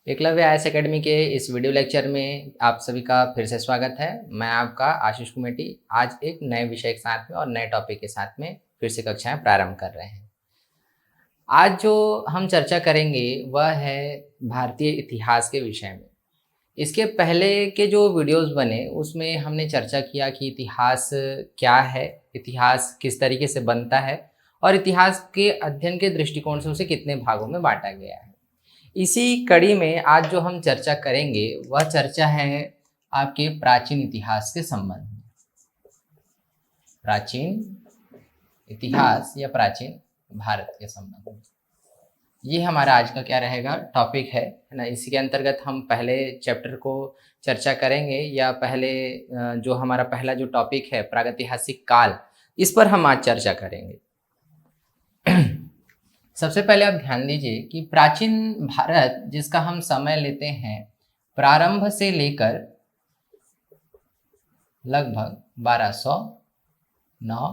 Eklavya IAS academy के इस video lecture में आप सभी का फिर से स्वागत है। मैं आपका आशीष कुमेटी आज एक नए विषय के साथ में और नए टॉपिक के साथ में फिर से कक्षाएं प्रारंभ कर रहे हैं। आज जो हम चर्चा करेंगे वह है भारतीय इतिहास के विषय में। इसके पहले के जो वीडियोस बने उसमें हमने चर्चा किया कि इतिहास क्या है, इतिहास किस तरीके से बनता है और इतिहास के अध्ययन के दृष्टिकोण से उसे कितने भागों में बांटा गया है। इसी कड़ी में आज जो हम चर्चा करेंगे वह चर्चा है आपके प्राचीन इतिहास के संबंध में। प्राचीन इतिहास या प्राचीन भारत के संबंध में ये हमारा आज का क्या रहेगा टॉपिक है ना। इसी के अंतर्गत हम पहले चैप्टर को चर्चा करेंगे या पहले जो हमारा पहला जो टॉपिक है प्रागैतिहासिक काल, इस पर हम आज चर्चा करेंगे। सबसे पहले आप ध्यान दीजिए कि प्राचीन भारत जिसका हम समय लेते हैं प्रारंभ से लेकर लगभग 1209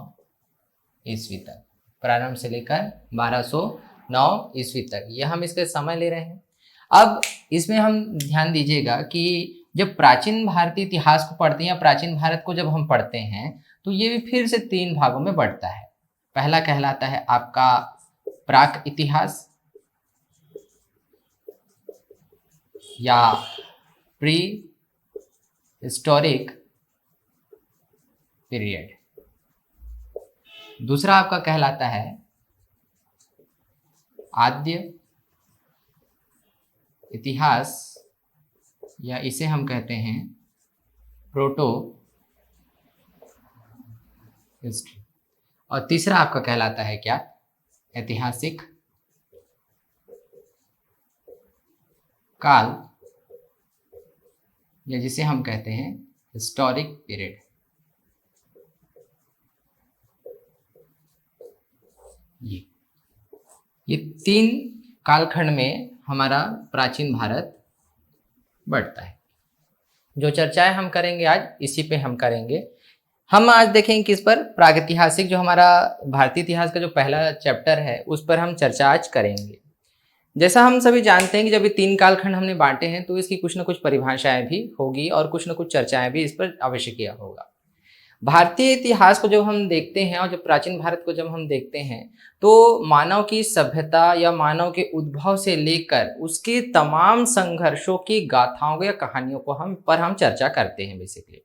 ईस्वी तक, प्रारंभ से लेकर 1209 ईस्वी तक ये हम इसके समय ले रहे हैं। अब इसमें हम ध्यान दीजिएगा कि जब प्राचीन भारतीय इतिहास को पढ़ते हैं या प्राचीन भारत को जब हम पढ़ते हैं तो ये भी फिर से 3 भागों में बढ़ता है। पहला कहलाता है आपका प्राक इतिहास या प्री हिस्टोरिक पीरियड। दूसरा आपका कहलाता है आद्य इतिहास या इसे हम कहते हैं प्रोटो हिस्ट्री। और तीसरा आपका कहलाता है क्या, ऐतिहासिक काल या जिसे हम कहते हैं हिस्टोरिक पीरियड। ये 3 कालखंड में हमारा प्राचीन भारत बढ़ता है। जो चर्चाएं हम करेंगे आज इसी पे हम करेंगे। हम आज देखेंगे किस पर, प्रागैतिहासिक जो हमारा भारतीय इतिहास का जो पहला चैप्टर है उस पर हम चर्चा आज करेंगे। जैसा हम सभी जानते हैं कि जब ये 3 कालखंड हमने बांटे हैं तो इसकी कुछ न कुछ परिभाषाएं भी होगी और कुछ न कुछ चर्चाएं भी इस पर अवश्य किया होगा। भारतीय इतिहास को जब हम देखते हैं और जब प्राचीन भारत को जब हम देखते हैं तो मानव की सभ्यता या मानव के उद्भव से लेकर उसके तमाम संघर्षों की गाथाओं या कहानियों को हम चर्चा करते हैं बेसिकली।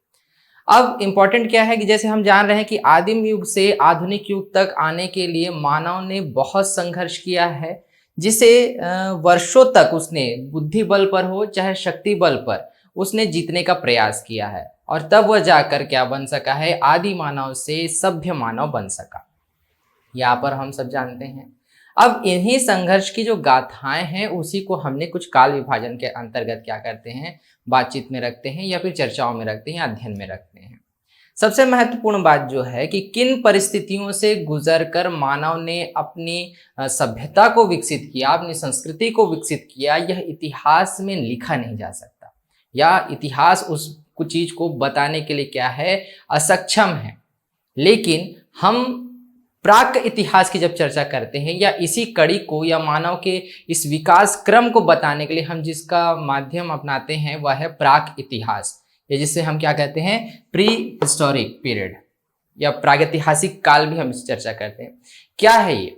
अब इम्पॉर्टेंट क्या है कि जैसे हम जान रहे हैं कि आदिम युग से आधुनिक युग तक आने के लिए मानव ने बहुत संघर्ष किया है, जिसे वर्षों तक उसने बुद्धि बल पर हो चाहे शक्ति बल पर उसने जीतने का प्रयास किया है और तब वह जाकर क्या बन सका है, आदि मानव से सभ्य मानव बन सका। यहाँ पर हम सब जानते हैं। अब इन्हीं संघर्ष की जो गाथाएं हैं उसी को हमने कुछ काल विभाजन के अंतर्गत क्या करते हैं, बातचीत में रखते हैं या फिर चर्चाओं में रखते हैं या अध्ययन में रखते हैं। सबसे महत्वपूर्ण बात जो है कि किन परिस्थितियों से गुजरकर मानव ने अपनी सभ्यता को विकसित किया, अपनी संस्कृति को विकसित किया, यह इतिहास में लिखा नहीं जा सकता या इतिहास उस कुछ चीज को बताने के लिए क्या है, असक्षम है। लेकिन हम प्राक इतिहास की जब चर्चा करते हैं या इसी कड़ी को या मानव के इस विकास क्रम को बताने के लिए हम जिसका माध्यम अपनाते हैं वह है प्राक इतिहास या जिससे हम क्या कहते हैं, प्री हिस्टोरिक पीरियड या प्रागैतिहासिक काल भी हम इस चर्चा करते हैं। क्या है ये,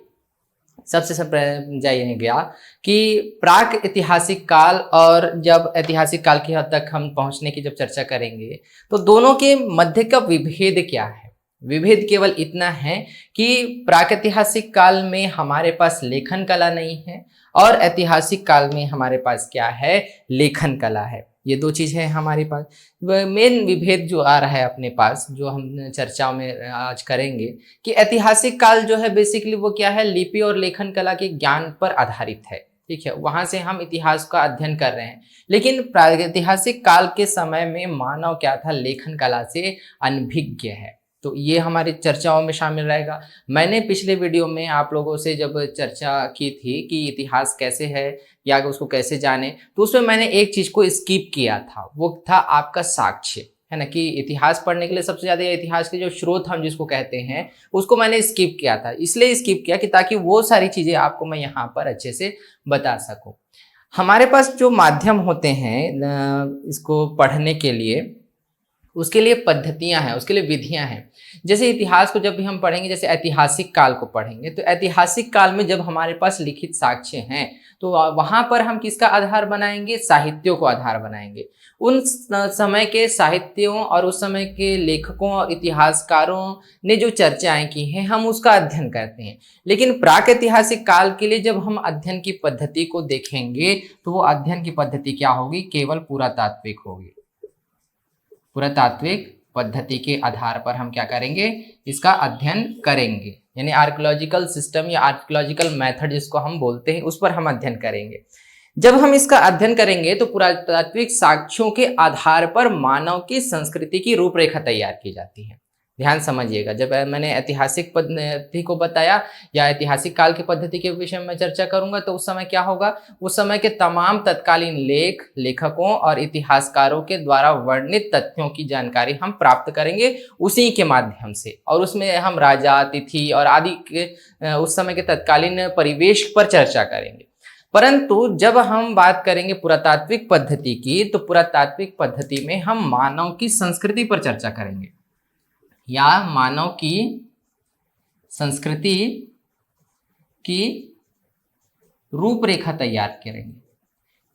सबसे समझाइएगा कि प्राक ऐतिहासिक काल और जब ऐतिहासिक काल की हद तक हम पहुंचने की जब चर्चा करेंगे तो दोनों के मध्य का विभेद क्या है। विभेद केवल इतना है कि प्रागैतिहासिक काल में हमारे पास लेखन कला नहीं है और ऐतिहासिक काल में हमारे पास क्या है, लेखन कला है। ये 2 चीज़ है हमारे पास। मेन विभेद जो आ रहा है अपने पास, जो हम चर्चाओं में आज करेंगे कि ऐतिहासिक काल जो है बेसिकली वो क्या है, लिपि और लेखन कला के ज्ञान पर आधारित है। ठीक है, वहां से हम इतिहास का अध्ययन कर रहे हैं। लेकिन प्रागैतिहासिक काल के समय में मानव क्या था, लेखन कला से अनभिज्ञ है। तो ये हमारी चर्चाओं में शामिल रहेगा। मैंने पिछले वीडियो में आप लोगों से जब चर्चा की थी कि इतिहास कैसे है या उसको कैसे जाने, तो उसमें मैंने एक चीज को स्किप किया था, वो था आपका साक्ष्य, है ना। कि इतिहास पढ़ने के लिए सबसे ज्यादा इतिहास के जो स्रोत हम जिसको कहते हैं उसको मैंने स्किप किया था। इसलिए स्किप किया कि ताकि वो सारी चीजें आपको मैं यहाँ पर अच्छे से बता सकूं। हमारे पास जो माध्यम होते हैं इसको पढ़ने के लिए, उसके लिए पद्धतियां हैं, उसके लिए विधियां हैं। जैसे इतिहास को जब भी हम पढ़ेंगे, जैसे ऐतिहासिक काल को पढ़ेंगे, तो ऐतिहासिक काल में जब हमारे पास लिखित साक्ष्य हैं तो वहां पर हम किसका आधार बनाएंगे? साहित्यों को आधार बनाएंगे। उन समय के साहित्यों और उस समय के लेखकों और इतिहासकारों ने जो चर्चाएं की हैं हम उसका अध्ययन करते हैं। लेकिन प्राक ऐतिहासिक काल के लिए जब हम अध्ययन की पद्धति को देखेंगे तो वो अध्ययन की पद्धति क्या होगी? केवल पुरातात्विक होगी। पुरातात्विक पद्धति के आधार पर हम क्या करेंगे? इसका अध्ययन करेंगे, यानी आर्कियोलॉजिकल सिस्टम या आर्कियोलॉजिकल मेथड जिसको हम बोलते हैं उस पर हम अध्ययन करेंगे। जब हम इसका अध्ययन करेंगे तो पुरातात्विक साक्ष्यों के आधार पर मानव की संस्कृति की रूपरेखा तैयार की जाती है। ध्यान समझिएगा, जब मैंने ऐतिहासिक पद्धति को बताया या ऐतिहासिक काल की पद्धति के विषय में चर्चा करूंगा तो उस समय क्या होगा? उस समय के तमाम तत्कालीन लेखकों और इतिहासकारों के द्वारा वर्णित तथ्यों की जानकारी हम प्राप्त करेंगे उसी के माध्यम से, और उसमें हम राजा, तिथि और आदि के उस समय के तत्कालीन परिवेश पर चर्चा करेंगे। परंतु जब हम बात करेंगे पुरातात्विक पद्धति की, तो पुरातात्विक पद्धति में हम मानव की संस्कृति पर चर्चा करेंगे या मानव की संस्कृति की रूपरेखा तैयार करेंगे।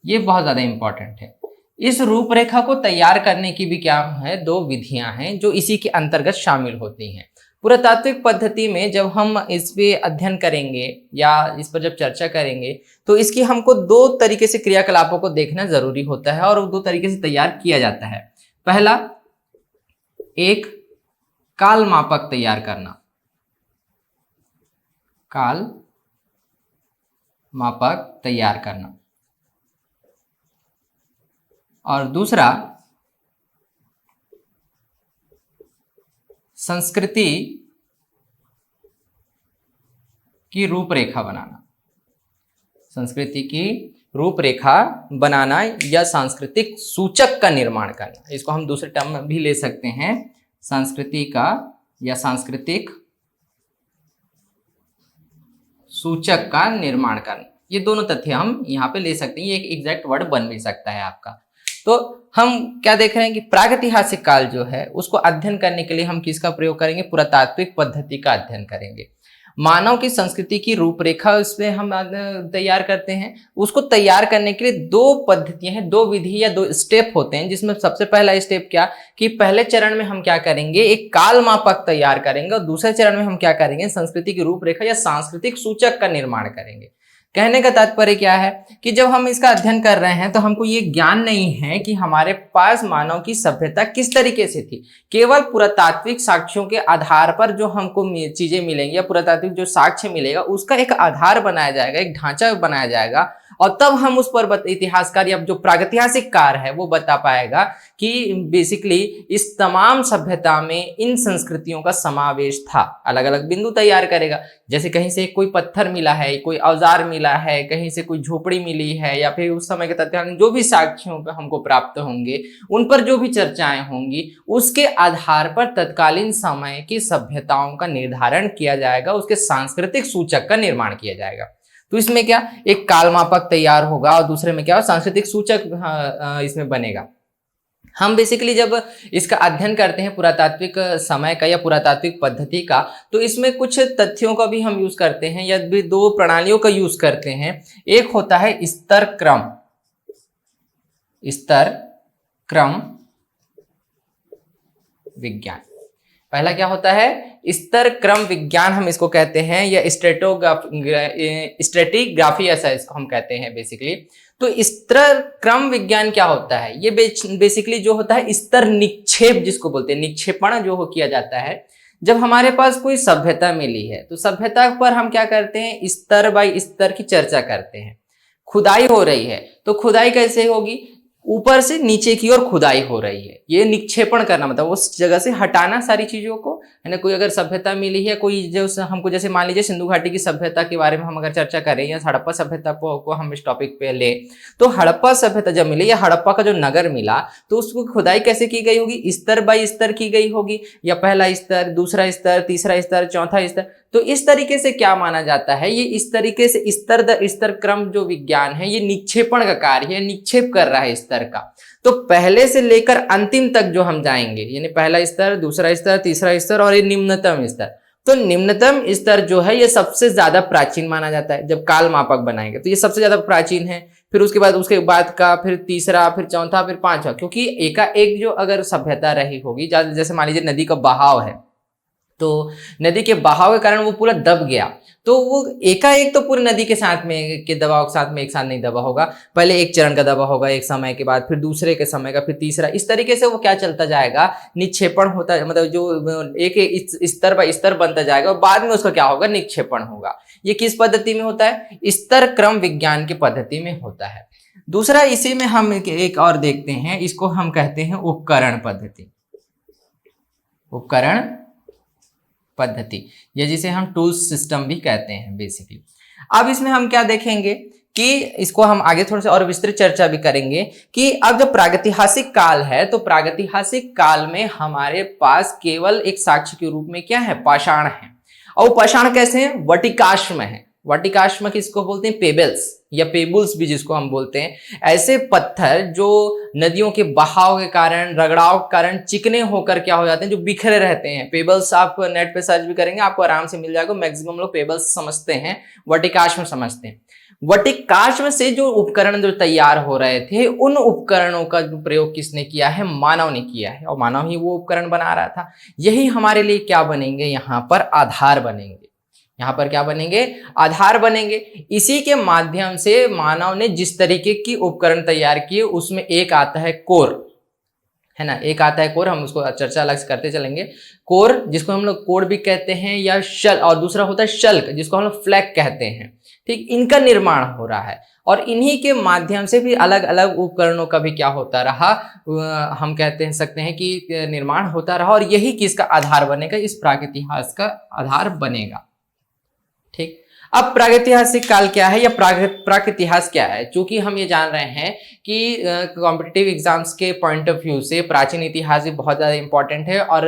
ये बहुत ज़्यादा इंपॉर्टेंट है। इस रूपरेखा को तैयार करने की भी क्या है? 2 विधियां हैं जो इसी के अंतर्गत शामिल होती हैं। पुरातात्विक पद्धति में जब हम इस पे अध्ययन करेंगे या इस पर जब चर्चा करेंगे तो इसकी हमको 2 तरीके से क्रियाकलापों को देखना जरूरी होता है और 2 तरीके से तैयार किया जाता है। पहला, एक काल मापक तैयार करना, काल मापक तैयार करना, और दूसरा संस्कृति की रूपरेखा बनाना। संस्कृति की रूपरेखा बनाना या सांस्कृतिक सूचक का निर्माण करना, इसको हम दूसरे टर्म में भी ले सकते हैं, संस्कृति का या सांस्कृतिक सूचक का निर्माण करना। ये दोनों तथ्य हम यहाँ पे ले सकते हैं, ये एक एग्जैक्ट वर्ड बन भी सकता है आपका। तो हम क्या देख रहे हैं कि प्रागैतिहासिक काल जो है उसको अध्ययन करने के लिए हम किसका प्रयोग करेंगे? पुरातात्विक पद्धति का अध्ययन करेंगे। मानव की संस्कृति की रूपरेखा उसमें हम तैयार करते हैं। उसको तैयार करने के लिए 2 पद्धतियां हैं, 2 विधि या 2 स्टेप होते हैं, जिसमें सबसे पहला स्टेप क्या कि पहले चरण में हम क्या करेंगे? एक काल मापक तैयार करेंगे और दूसरे चरण में हम क्या करेंगे? संस्कृति की रूपरेखा या सांस्कृतिक सूचक का निर्माण करेंगे। कहने का तात्पर्य क्या है कि जब हम इसका अध्ययन कर रहे हैं तो हमको ये ज्ञान नहीं है कि हमारे पास मानव की सभ्यता किस तरीके से थी। केवल पुरातात्विक साक्ष्यों के आधार पर जो हमको चीजें मिलेंगी या पुरातात्विक जो साक्ष्य मिलेगा उसका एक आधार बनाया जाएगा, एक ढांचा बनाया जाएगा, और तब हम उस पर इतिहासकार या जो प्रागैतिहासिक कार है वो बता पाएगा कि बेसिकली इस तमाम सभ्यता में इन संस्कृतियों का समावेश था। अलग अलग बिंदु तैयार करेगा, जैसे कहीं से कोई पत्थर मिला है, कोई औजार मिला है, कहीं से कोई झोपड़ी मिली है, या फिर उस समय के तथ्य जो भी साक्ष्यों पर हमको प्राप्त होंगे उन पर जो भी चर्चाएं होंगी उसके आधार पर तत्कालीन समय की सभ्यताओं का निर्धारण किया जाएगा, उसके सांस्कृतिक सूचक का निर्माण किया जाएगा। तो इसमें क्या एक काल मापक तैयार होगा और दूसरे में क्या सांस्कृतिक सूचक इसमें बनेगा। हम बेसिकली जब इसका अध्ययन करते हैं पुरातात्विक समय का या पुरातात्विक पद्धति का, तो इसमें कुछ तथ्यों का भी हम यूज करते हैं या भी 2 प्रणालियों का यूज करते हैं। एक होता है स्तर क्रम विज्ञान। पहला क्या होता है? स्तर क्रम विज्ञान हम इसको कहते हैं, या स्ट्रेटिग्राफी ऐसा इसको हम कहते हैं बेसिकली। तो स्तर क्रम विज्ञान क्या होता है? ये बेसिकली जो होता है स्तर निक्षेप जिसको बोलते हैं, निक्षेपण जो किया जाता है। जब हमारे पास कोई सभ्यता मिली है तो सभ्यता पर हम क्या करते हैं? स्तर बाय स्तर की चर्चा करते हैं। खुदाई हो रही है तो खुदाई कैसे होगी? ऊपर से नीचे की ओर खुदाई हो रही है, ये निक्षेपण करना मतलब उस जगह से हटाना सारी चीजों को, है ना। कोई अगर सभ्यता मिली है, कोई जो हमको, जैसे मान लीजिए सिंधु घाटी की सभ्यता के बारे में हम अगर चर्चा करें या हड़प्पा सभ्यता को हम इस टॉपिक पे ले, तो हड़प्पा सभ्यता जब मिली या हड़प्पा का जो नगर मिला तो उसको खुदाई कैसे की गई होगी? स्तर बाय स्तर की गई होगी, या पहला स्तर, दूसरा स्तर, तीसरा स्तर, चौथा स्तर। तो इस तरीके से क्या माना जाता है, ये इस तरीके से स्तर दर स्तर क्रम जो विज्ञान है ये निक्षेपण का कार्य है, निक्षेप कर रहा है स्तर का। तो पहले से लेकर अंतिम तक जो हम जाएंगे, यानी पहला स्तर, दूसरा स्तर, तीसरा स्तर और ये निम्नतम स्तर, तो निम्नतम स्तर जो है ये सबसे ज्यादा प्राचीन माना जाता है। जब काल मापक बनाएंगे तो ये सबसे ज्यादा प्राचीन है, फिर उसके बाद का, फिर तीसरा, फिर चौथा, फिर पांचवा, क्योंकि एकाएक जो अगर सभ्यता रही होगी, जैसे मान लीजिए नदी का बहाव है, तो नदी के बहाव के कारण वो पूरा दब गया, तो वो एकाएक तो पूरी नदी के साथ में के दबाव के साथ में एक साथ नहीं दबा होगा, पहले एक चरण का दबा होगा एक समय के बाद, फिर दूसरे के समय का, फिर तीसरा, इस तरीके से वो क्या चलता जाएगा, निक्षेपण होता है, मतलब जो एक स्तर बाय स्तर बनता जाएगा और बाद में उसका क्या होगा, निक्षेपण होगा। ये किस पद्धति में होता है, स्तर क्रम विज्ञान की पद्धति में होता है। दूसरा इसी में हम एक और देखते हैं, इसको हम कहते हैं उपकरण पद्धति, उपकरण पद्धति, या जिसे हम टूल्स सिस्टम भी कहते हैं बेसिकली। अब इसमें हम क्या देखेंगे कि इसको हम आगे थोड़ा सा और विस्तृत चर्चा भी करेंगे कि अब जब प्रागैतिहासिक काल है, तो प्रागैतिहासिक काल में हमारे पास केवल एक साक्ष्य के रूप में क्या है, पाषाण है। और पाषाण कैसे हैं, वर्टिकाश्म है। वर्टिकाश्म किसको बोलते हैं, पेबल्स या पेबुल्स भी जिसको हम बोलते हैं, ऐसे पत्थर जो नदियों के बहाव के कारण, रगड़ाव के कारण चिकने होकर क्या हो जाते हैं, जो बिखरे रहते हैं। पेबल्स आप नेट पे सर्च भी करेंगे आपको आराम से मिल जाएगा, मैक्सिमम लोग पेबल्स समझते हैं, वर्टिकाश्म समझते हैं। वर्टिकाश्म से जो उपकरण जो तैयार हो रहे थे, उन उपकरणों का जो प्रयोग किसने किया है, मानव ने किया है, और मानव ही वो उपकरण बना रहा था। यही हमारे लिए क्या बनेंगे, यहाँ पर आधार बनेंगे। यहाँ पर क्या बनेंगे, आधार बनेंगे। इसी के माध्यम से मानव ने जिस तरीके की उपकरण तैयार किए, उसमें एक आता है कोर, है ना, एक आता है कोर, हम उसको चर्चा अलग से करते चलेंगे। कोर जिसको हम लोग कोर भी कहते हैं या शल, और दूसरा होता है शल्क जिसको हम लोग फ्लैग कहते हैं। ठीक, इनका निर्माण हो रहा है और इन्हीं के माध्यम से भी अलग अलग उपकरणों का भी क्या होता रहा, हम कहते सकते हैं कि निर्माण होता रहा, और यही किसका आधार बनेगा, इस प्रागैतिहासिक का आधार बनेगा। ठीक, अब प्रागैतिहासिक काल क्या है या प्रागैतिहास क्या है, चूंकि हम ये जान रहे हैं कि कॉम्पिटिटिव एग्जाम्स के पॉइंट ऑफ व्यू से प्राचीन इतिहास भी बहुत ज़्यादा इंपॉर्टेंट है। और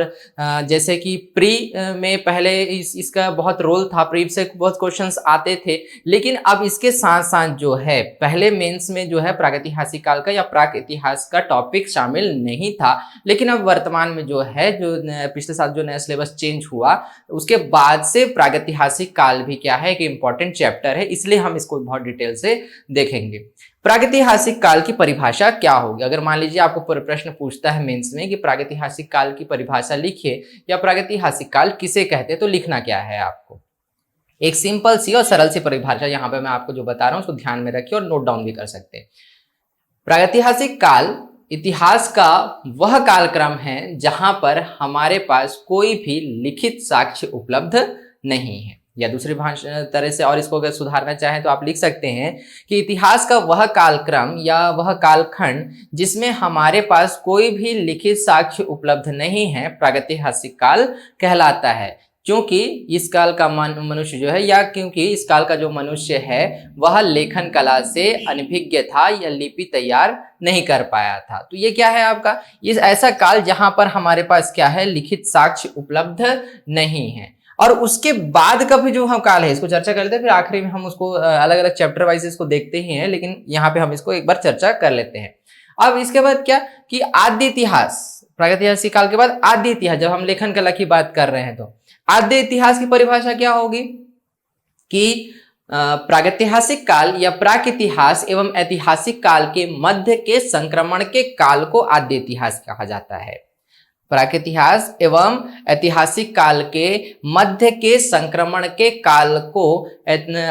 जैसे कि प्री में पहले इसका बहुत रोल था, प्री से बहुत क्वेश्चंस आते थे, लेकिन अब इसके साथ साथ जो है पहले मेंस में जो है प्रागैतिहासिक काल का या प्राक इतिहास का टॉपिक शामिल नहीं था, लेकिन अब वर्तमान में जो है, जो पिछले साल जो नया सिलेबस चेंज हुआ, उसके बाद से प्रागैतिहासिक काल भी क्या है कि इंपॉर्टेंट चैप्टर है, इसलिए हम इसको बहुत डिटेल से देखेंगे। प्रागैतिहासिक काल की परिभाषा क्या होगी, अगर मान लीजिए आपको प्रश्न पूछता है मेंस में कि प्रागैतिहासिक काल की परिभाषा लिखिए या प्रागैतिहासिक काल किसे कहते हैं, तो लिखना क्या है आपको, एक सिंपल सी और सरल सी परिभाषा यहाँ पे मैं आपको जो बता रहा हूँ उसको ध्यान में रखिए और नोट डाउन भी कर सकते हैं। प्रागैतिहासिक काल इतिहास का वह कालक्रम है जहां पर हमारे पास कोई भी लिखित साक्ष्य उपलब्ध नहीं है, या दूसरी तरह से और इसको अगर सुधारना चाहें तो आप लिख सकते हैं कि इतिहास का वह कालक्रम या वह कालखंड जिसमें हमारे पास कोई भी लिखित साक्ष्य उपलब्ध नहीं है, प्रागैतिहासिक काल कहलाता है। क्योंकि इस काल का मनुष्य जो है, या क्योंकि इस काल का जो मनुष्य है वह लेखन कला से अनभिज्ञ था या लिपि तैयार नहीं कर पाया था। तो ये क्या है आपका, इस ऐसा काल जहां पर हमारे पास क्या है, लिखित साक्ष्य उपलब्ध नहीं है। और उसके बाद का भी जो हम काल है इसको चर्चा कर लेते हैं, फिर आखिरी में हम उसको अलग अलग चैप्टर वाइज इसको देखते ही हैं, लेकिन यहाँ पे हम इसको एक बार चर्चा कर लेते हैं। अब इसके बाद क्या कि आद्य इतिहास, प्रागैतिहासिक काल के बाद आद्य इतिहास, जब हम लेखन कला की बात कर रहे हैं तो आद्य इतिहास की परिभाषा क्या होगी कि प्रागैतिहासिक काल या प्राक इतिहास एवं ऐतिहासिक काल के मध्य के संक्रमण के काल को आद्य इतिहास कहा जाता है। प्रागैतिहास एवं ऐतिहासिक काल के मध्य के संक्रमण के काल को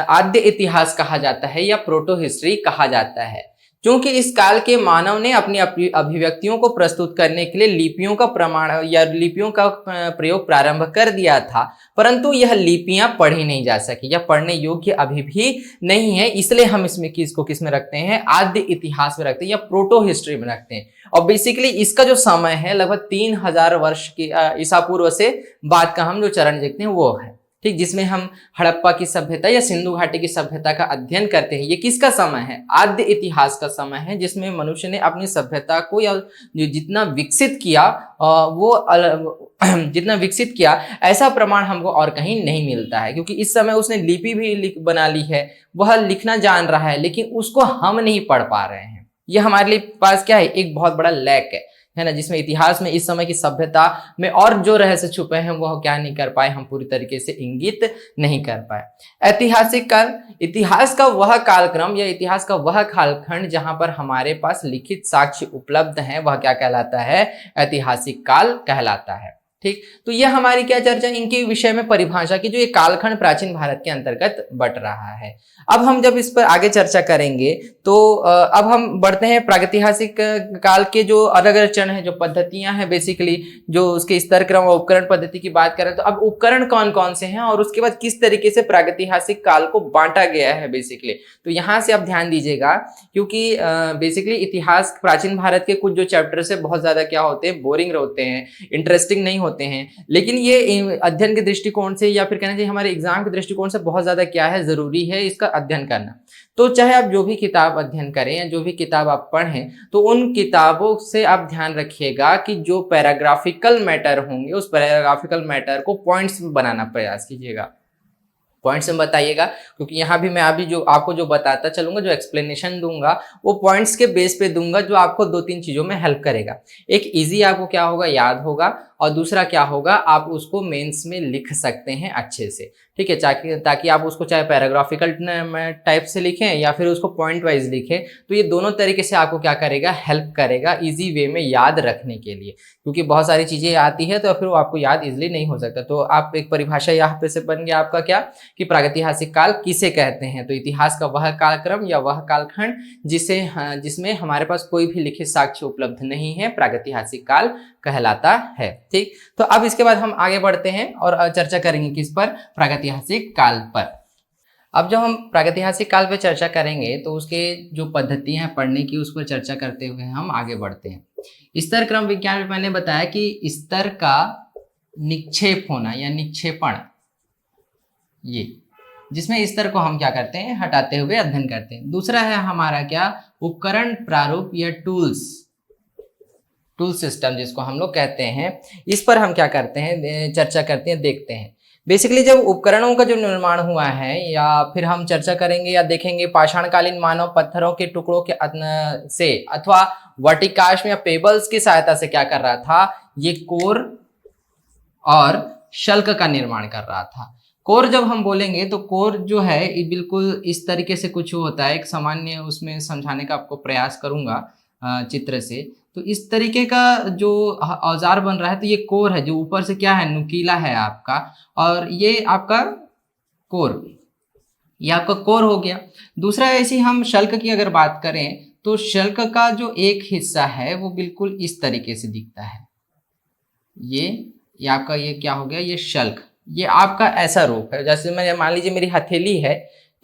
आद्य इतिहास कहा जाता है या प्रोटो हिस्ट्री कहा जाता है, क्योंकि इस काल के मानव ने अपनी अभिव्यक्तियों को प्रस्तुत करने के लिए लिपियों का प्रमाण या लिपियों का प्रयोग प्रारंभ कर दिया था, परंतु यह लिपियां पढ़ी नहीं जा सकी या पढ़ने योग्य अभी भी नहीं है, इसलिए हम इसमें किस में रखते हैं, आद्य इतिहास में रखते हैं या प्रोटो हिस्ट्री में रखते हैं। और बेसिकली इसका जो समय है लगभग 3000 वर्ष की ईसा पूर्व से बाद का हम जो चरण देखते हैं वो है। ठीक, जिसमें हम हड़प्पा की सभ्यता या सिंधु घाटी की सभ्यता का अध्ययन करते हैं। ये किसका समय है? आद्य इतिहास का समय है, जिसमें मनुष्य ने अपनी सभ्यता को या जितना विकसित किया जितना विकसित किया, ऐसा प्रमाण हमको और कहीं नहीं मिलता है, क्योंकि इस समय उसने लिपि भी बना ली है, वह लिखना जान रहा है, लेकिन उसको हम नहीं पढ़ पा रहे हैं। ये हमारे लिए पास क्या है? एक बहुत बड़ा लैक है ना, जिसमें इतिहास में इस समय की सभ्यता में और जो रहस्य छुपे हैं वह क्या नहीं कर पाए, हम पूरी तरीके से इंगित नहीं कर पाए। ऐतिहासिक काल, इतिहास का वह कालक्रम या इतिहास का वह कालखंड जहां पर हमारे पास लिखित साक्ष्य उपलब्ध हैं, वह क्या कहलाता है? ऐतिहासिक काल कहलाता है। ठीक, तो यह हमारी क्या चर्चा इनके विषय में परिभाषा की, जो ये कालखंड प्राचीन भारत के अंतर्गत बट रहा है। अब हम जब इस पर आगे चर्चा करेंगे तो अब हम बढ़ते हैं प्रागैतिहासिक काल के जो अलग अलग चरण है, जो पद्धतियां हैं, बेसिकली जो उसके स्तर क्रम और उपकरण पद्धति की बात करें तो अब उपकरण कौन कौन से हैं और उसके बाद किस तरीके से प्रागैतिहासिक काल को बांटा गया है बेसिकली। तो यहाँ से आप ध्यान दीजिएगा, क्योंकि बेसिकली इतिहास प्राचीन भारत के कुछ जो चैप्टर्स है बहुत ज्यादा क्या होते हैं? बोरिंग होते हैं, इंटरेस्टिंग नहीं होते हैं, लेकिन ये अध्ययन के दृष्टिकोण से या फिर कहना चाहिए हमारे एग्जाम के दृष्टिकोण से बहुत ज्यादा क्या है? जरूरी है इसका अध्ययन करना। तो चाहे आप जो भी किताब अध्ययन करें या जो भी किताब आप पढ़ें, तो उन किताबों से आप ध्यान रखिएगा कि जो पैराग्राफिकल मैटर होंगे उस पैराग्राफिकल मैटर को पॉइंट्स में बनाना प्रयास कीजिएगा, पॉइंट्स में बताइएगा, क्योंकि यहाँ भी मैं अभी जो आपको जो बताता चलूंगा, जो एक्सप्लेनेशन दूंगा वो पॉइंट्स के बेस पे दूंगा, जो आपको 2-3 चीजों में हेल्प करेगा। एक इजी आपको क्या होगा? याद होगा, और दूसरा क्या होगा? आप उसको मेंस में लिख सकते हैं अच्छे से। ठीक है, ताकि आप उसको चाहे पैराग्राफिकल टाइप से लिखें या फिर उसको पॉइंट वाइज लिखें, तो ये दोनों तरीके से आपको क्या करेगा? हेल्प करेगा इजी वे में याद रखने के लिए, क्योंकि बहुत सारी चीजें आती है तो फिर वो आपको याद इजिली नहीं हो सकता। तो आप एक परिभाषा यहाँ पे से बन गया आपका क्या कि प्रागैतिहासिक काल किसे कहते हैं? तो इतिहास का वह कालक्रम या वह कालखंड जिसमें हमारे पास कोई भी लिखित साक्ष्य उपलब्ध नहीं है, प्रागैतिहासिक काल कहलाता है। ठीक, तो अब इसके बाद हम आगे बढ़ते हैं और चर्चा करेंगे किस पर? प्रागैतिहासिक काल पर। अब जब हम प्रागैतिहासिक काल पर चर्चा करेंगे तो उसके जो पद्धतियां हैं पढ़ने की, उस पर चर्चा करते हुए हम आगे बढ़ते हैं। स्तर क्रम विज्ञान में मैंने बताया कि स्तर का निक्षेप होना या निक्षेपण, ये जिसमें स्तर को हम क्या करते हैं? हटाते हुए अध्ययन करते हैं। दूसरा है हमारा क्या? उपकरण प्रारूप या टूल सिस्टम, जिसको हम लोग कहते हैं। इस पर हम क्या करते हैं? चर्चा करते हैं, देखते हैं। बेसिकली जब उपकरणों का जो निर्माण हुआ है, या फिर हम चर्चा करेंगे या देखेंगे पाषाणकालीन मानव पत्थरों के टुकड़ों के से अथवा वर्टिकाश या पेबल्स की सहायता से क्या कर रहा था? ये कोर और शल्क का निर्माण कर रहा था। कोर जब हम बोलेंगे तो कोर जो है ये बिल्कुल इस तरीके से कुछ होता है, एक सामान्य उसमें समझाने का आपको प्रयास करूंगा चित्र से। तो इस तरीके का जो औजार बन रहा है, तो ये कोर है, जो ऊपर से क्या है? नुकीला है आपका, और ये आपका कोर, ये आपका कोर हो गया। दूसरा ऐसे हम शल्क की अगर बात करें तो शल्क का जो एक हिस्सा है वो बिल्कुल इस तरीके से दिखता है। ये आपका ये क्या हो गया? ये शल्क, ये आपका ऐसा रूप है। जैसे मैं मान लीजिए मेरी हथेली है,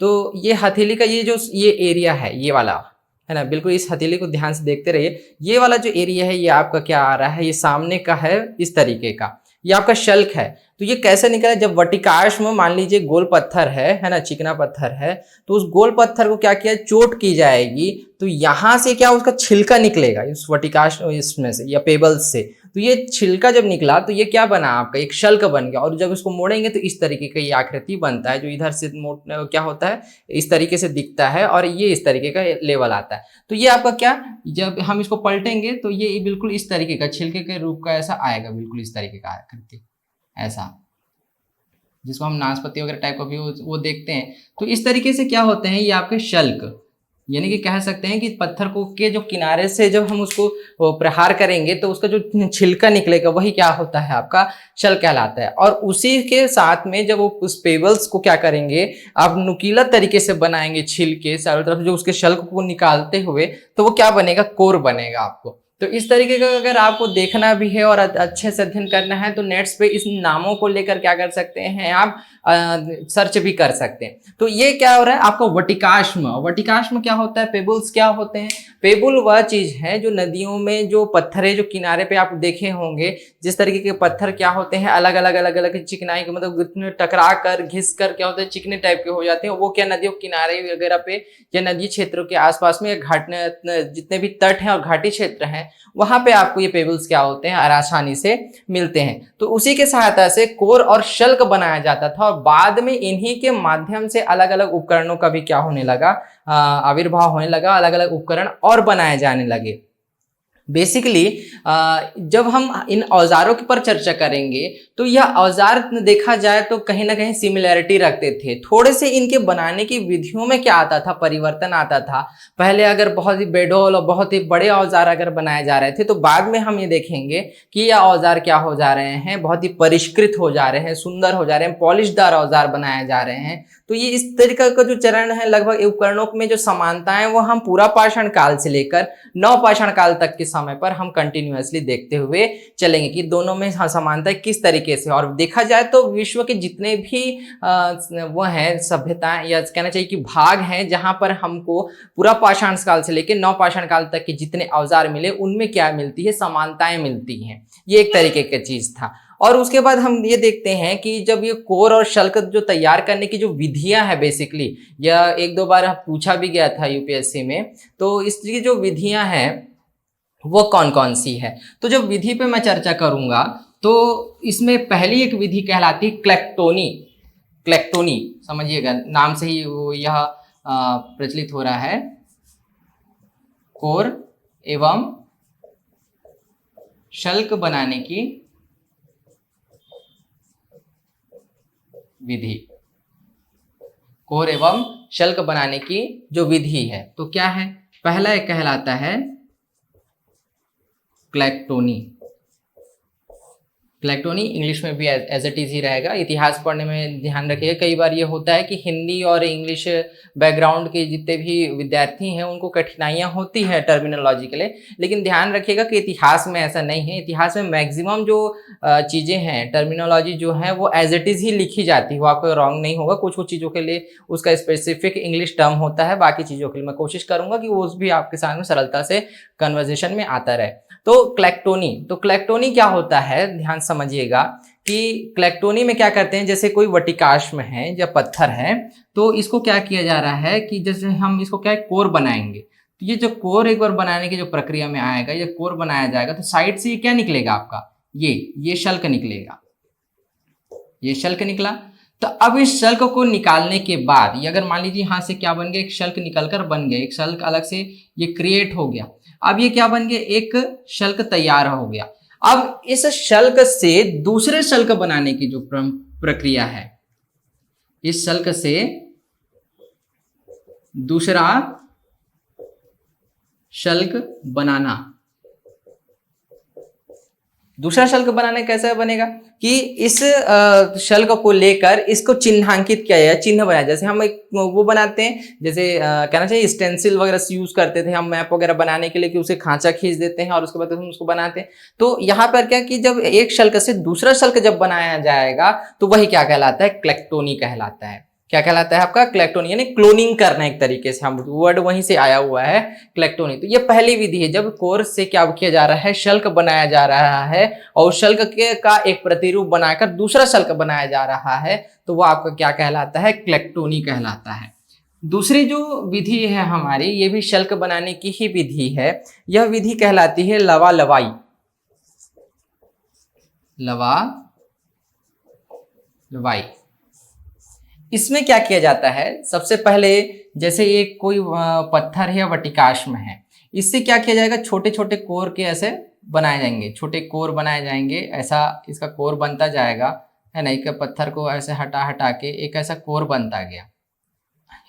तो ये हथेली का ये एरिया है, ये वाला है ना, बिल्कुल इस हथेली को ध्यान से देखते रहिए। ये वाला जो एरिया है ये आपका क्या आ रहा है? ये सामने का है इस तरीके का, ये आपका शल्क है। तो ये कैसे निकला? जब वर्टिकाश में मान लीजिए गोल पत्थर है ना, चिकना पत्थर है, तो उस गोल पत्थर को क्या किया? चोट की जाएगी, तो यहां से क्या उसका छिलका निकलेगा इस वर्टिकाश इसमें से या पेबल्स से। तो ये छिलका जब निकला तो ये क्या बना? आपका एक शल्क बन गया, और जब इसको मोड़ेंगे तो इस तरीके का ये आकृति बनता है, जो इधर से क्या होता है? इस तरीके से दिखता है, और ये इस तरीके का लेवल आता है। तो ये आपका क्या, जब हम इसको पलटेंगे तो ये बिल्कुल इस तरीके का छिलके के रूप का ऐसा आएगा, बिल्कुल इस तरीके का आकृति ऐसा, जिसको हम नाशपाती वगैरह टाइप का भी वो देखते हैं। तो इस तरीके से क्या होते हैं? ये आपके शल्क, यानी कि कह सकते हैं कि पत्थर को के जो किनारे से जब हम उसको प्रहार करेंगे तो उसका जो छिलका निकलेगा वही क्या होता है? आपका शल्क कहलाता है। और उसी के साथ में जब वो उस पेबल्स को क्या करेंगे? आप नुकीला तरीके से बनाएंगे छिलके चारों तरफ, जो उसके शल्क को निकालते हुए, तो वो क्या बनेगा? कोर बनेगा आपको। तो इस तरीके का अगर आपको देखना भी है और अच्छे से अध्ययन करना है तो नेट्स पे इस नामों को लेकर क्या कर सकते हैं आप, सर्च भी कर सकते हैं। तो ये क्या हो रहा है आपका वटिकाश्म। वटिकाश्म क्या होता है, पेबल्स क्या होते हैं? पेबल वह चीज है जो नदियों में जो पत्थर है, जो किनारे पे आप देखे होंगे जिस तरीके के पत्थर क्या होते हैं अलग अलग चिकनाई के, मतलब टकरा कर घिस कर क्या होता है चिकने टाइप के हो जाते हैं, वो क्या नदियों किनारे वगैरह पे या नदी क्षेत्रों के आसपास में घाट जितने भी तट हैं और घाटी क्षेत्र हैं वहां पे आपको ये पेबल्स क्या होते हैं आसानी से मिलते हैं। तो उसी के सहायता से कोर और शल्क बनाया जाता था और बाद में इन्हीं के माध्यम से अलग अलग उपकरणों का भी क्या होने लगा, आविर्भाव होने लगा, अलग अलग उपकरण और बनाए जाने लगे। बेसिकली जब हम इन औजारों के पर चर्चा करेंगे तो यह औजार देखा जाए तो कहीं ना कहीं सिमिलैरिटी रखते थे। थोड़े से इनके बनाने की विधियों में क्या आता था, परिवर्तन आता था। पहले अगर बहुत ही बेडोल और बहुत ही बड़े औजार अगर बनाए जा रहे थे तो बाद में हम ये देखेंगे कि यह औजार क्या हो जा रहे हैं, बहुत ही परिष्कृत हो जा रहे हैं, सुंदर हो जा रहे हैं, पॉलिशदार औजार बनाए जा रहे हैं। तो ये इस तरीके का जो चरण है, लगभग उपकरणों में जो समानताएं वो हम पूरा पाषाण काल से लेकर नवपाषाण काल तक के समय पर हम कंटिन्यूअसली देखते हुए चलेंगे कि दोनों में समानता किस तरीके से। और देखा जाए तो विश्व के जितने भी वो हैं सभ्यताएं या कहना चाहिए कि भाग हैं जहां पर हमको पूरा पाषाण काल से लेकर नवपाषाण काल तक के जितने औजार मिले उनमें क्या मिलती है, समानताएं मिलती हैं। ये एक तरीके का चीज था। और उसके बाद हम ये देखते हैं कि जब ये कोर और शल्क जो तैयार करने की जो विधियां है, बेसिकली यह एक दो बार पूछा भी गया था यूपीएससी में, तो इसकी जो विधियां हैं वो कौन कौन सी है। तो जब विधि पे मैं चर्चा करूंगा तो इसमें पहली एक विधि कहलाती है क्लेक्टोनी। क्लेक्टोनी समझिएगा, नाम से ही यह प्रचलित हो रहा है, कोर एवं शल्क बनाने की विधि। कोर एवं शल्क बनाने की जो विधि है तो क्या है, पहला एक कहलाता है क्लेक्टोनी। क्लेक्टोनी इंग्लिश में भी एज इट इज ही रहेगा। इतिहास पढ़ने में ध्यान रखिएगा, कई बार ये होता है कि हिंदी और इंग्लिश बैकग्राउंड के जितने भी विद्यार्थी हैं उनको कठिनाइयां होती है टर्मिनोलॉजी के लिए, लेकिन ध्यान रखिएगा कि इतिहास में ऐसा नहीं है। इतिहास में मैक्सिमम जो चीज़ें हैं, टर्मिनोलॉजी जो है वो एज इट इज़ ही लिखी जाती है, वो आपको रॉन्ग नहीं होगा। कुछ कुछ चीज़ों के लिए उसका स्पेसिफिक इंग्लिश टर्म होता है, बाकी चीज़ों के लिए मैं कोशिश करूंगा कि वो भी आपके सामने सरलता से कन्वर्जेशन में आता रहे। तो क्लेक्टोनी, तो क्लेक्टोनी क्या होता है ध्यान समझिएगा कि क्लेक्टोनी में क्या करते हैं, जैसे कोई वटिकाश्म है या पत्थर है तो इसको क्या किया जा रहा है कि जैसे हम इसको क्या कोर बनाएंगे, तो ये जो कोर एक बार बनाने की जो प्रक्रिया में आएगा, ये कोर बनाया जाएगा तो साइड से ये क्या निकलेगा आपका, ये शल्क निकलेगा, ये शल्क निकला। तो अब इस शल्क को निकालने के बाद ये अगर मान लीजिए यहाँ से क्या बन गया, एक शल्क निकलकर बन गया, एक शल्क अलग से ये क्रिएट हो गया। अब ये क्या बन गया, एक शल्क तैयार हो गया। अब इस शल्क से दूसरे शल्क बनाने की जो प्रक्रिया है, इस शल्क से दूसरा शल्क बनाना, दूसरा शल्क बनाने कैसे बनेगा कि इस शल्क को लेकर इसको चिन्हांकित किया जाए, चिन्ह बनाया। जैसे हम एक वो बनाते हैं, जैसे कहना चाहिए स्टेंसिल वगैरह यूज करते थे हम मैप वगैरह बनाने के लिए, कि उसे खांचा खींच देते हैं और उसके बाद हम उसको बनाते हैं। तो यहाँ पर क्या कि जब एक शल्क से दूसरा शल्क जब बनाया जाएगा तो वही क्या कहलाता है, क्लेक्टोनी कहलाता है। क्या कहलाता है आपका, क्लेक्टोनी, यानी क्लोनिंग करना एक तरीके से, हम वर्ड वहीं से आया हुआ है क्लेक्टोनी। तो ये पहली विधि है, जब कोर से क्या किया जा रहा है, शल्क बनाया जा रहा है और शल्क के का एक प्रतिरूप बनाकर दूसरा शल्क बनाया जा रहा है, तो वो आपका क्या कहलाता है, क्लेक्टोनी कहलाता है। दूसरी जो विधि है हमारी, ये भी शल्क बनाने की ही विधि है। यह विधि कहलाती है लवा लवाई। लवा लवाई, इसमें क्या किया जाता है, सबसे पहले जैसे एक कोई पत्थर है या वटिकाश्म है, इससे क्या किया जाएगा, छोटे छोटे कोर के ऐसे बनाए जाएंगे, छोटे कोर बनाए जाएंगे, ऐसा इसका कोर बनता जाएगा, है ना। एक पत्थर को ऐसे हटा हटा के एक ऐसा कोर बनता गया,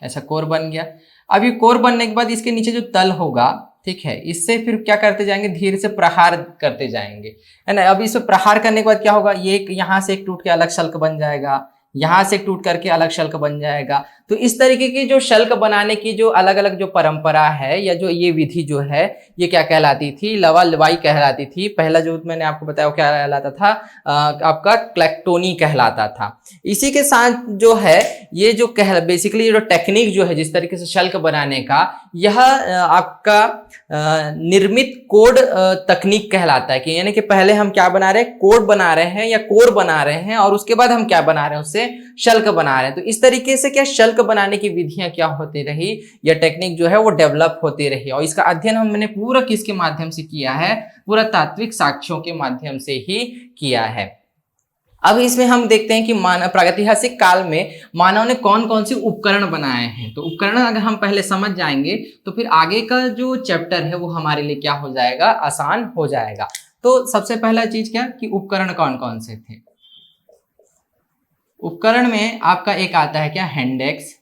ऐसा कोर बन गया। अब ये कोर बनने के बाद इसके नीचे जो तल होगा, ठीक है, इससे फिर क्या करते जाएंगे, धीरे से प्रहार करते जाएंगे, है ना। अब इस प्रहार करने के बाद क्या होगा, ये यहाँ से एक टूट के अलग शल्क बन जाएगा, यहाँ से टूट करके अलग शल्क बन जाएगा। तो इस तरीके की जो शल्क बनाने की जो अलग अलग जो परंपरा है या जो ये विधि जो है ये क्या कहलाती थी, लवा लवाई कहलाती थी। पहला जो मैंने आपको बताया वो क्या कहलाता था, आपका क्लेक्टोनी कहलाता था। इसी के साथ जो है ये जो बेसिकली जो टेक्निक जो है जिस तरीके से शल्क बनाने का, यह आपका निर्मित कोड तकनीक कहलाता है। कि यानी कि पहले हम क्या बना रहे हैं, कोड बना रहे हैं या कोर बना रहे हैं, और उसके बाद हम क्या बना रहे हैं, उससे शल्क बना रहे हैं। तो इस तरीके से क्या शल्क बनाने की विधियां क्या होती रही, या टेक्निक जो है वो डेवलप होती रही। और इसका अध्ययन हमने पूरा किसके माध्यम से किया है, पूरा तात्विक साक्ष्यों के माध्यम से ही किया है। अब इसमें हम देखते हैं कि प्रागैतिहासिक काल में मानव ने कौन कौन से उपकरण बनाए हैं। तो उपकरण अगर हम पहले समझ जाएंगे तो फिर आगे का जो चैप्टर है वो हमारे लिए क्या हो जाएगा, आसान हो जाएगा। तो सबसे पहला चीज क्या कि उपकरण कौन कौन से थे। उपकरण में आपका एक आता है क्या, हैंडेक्स,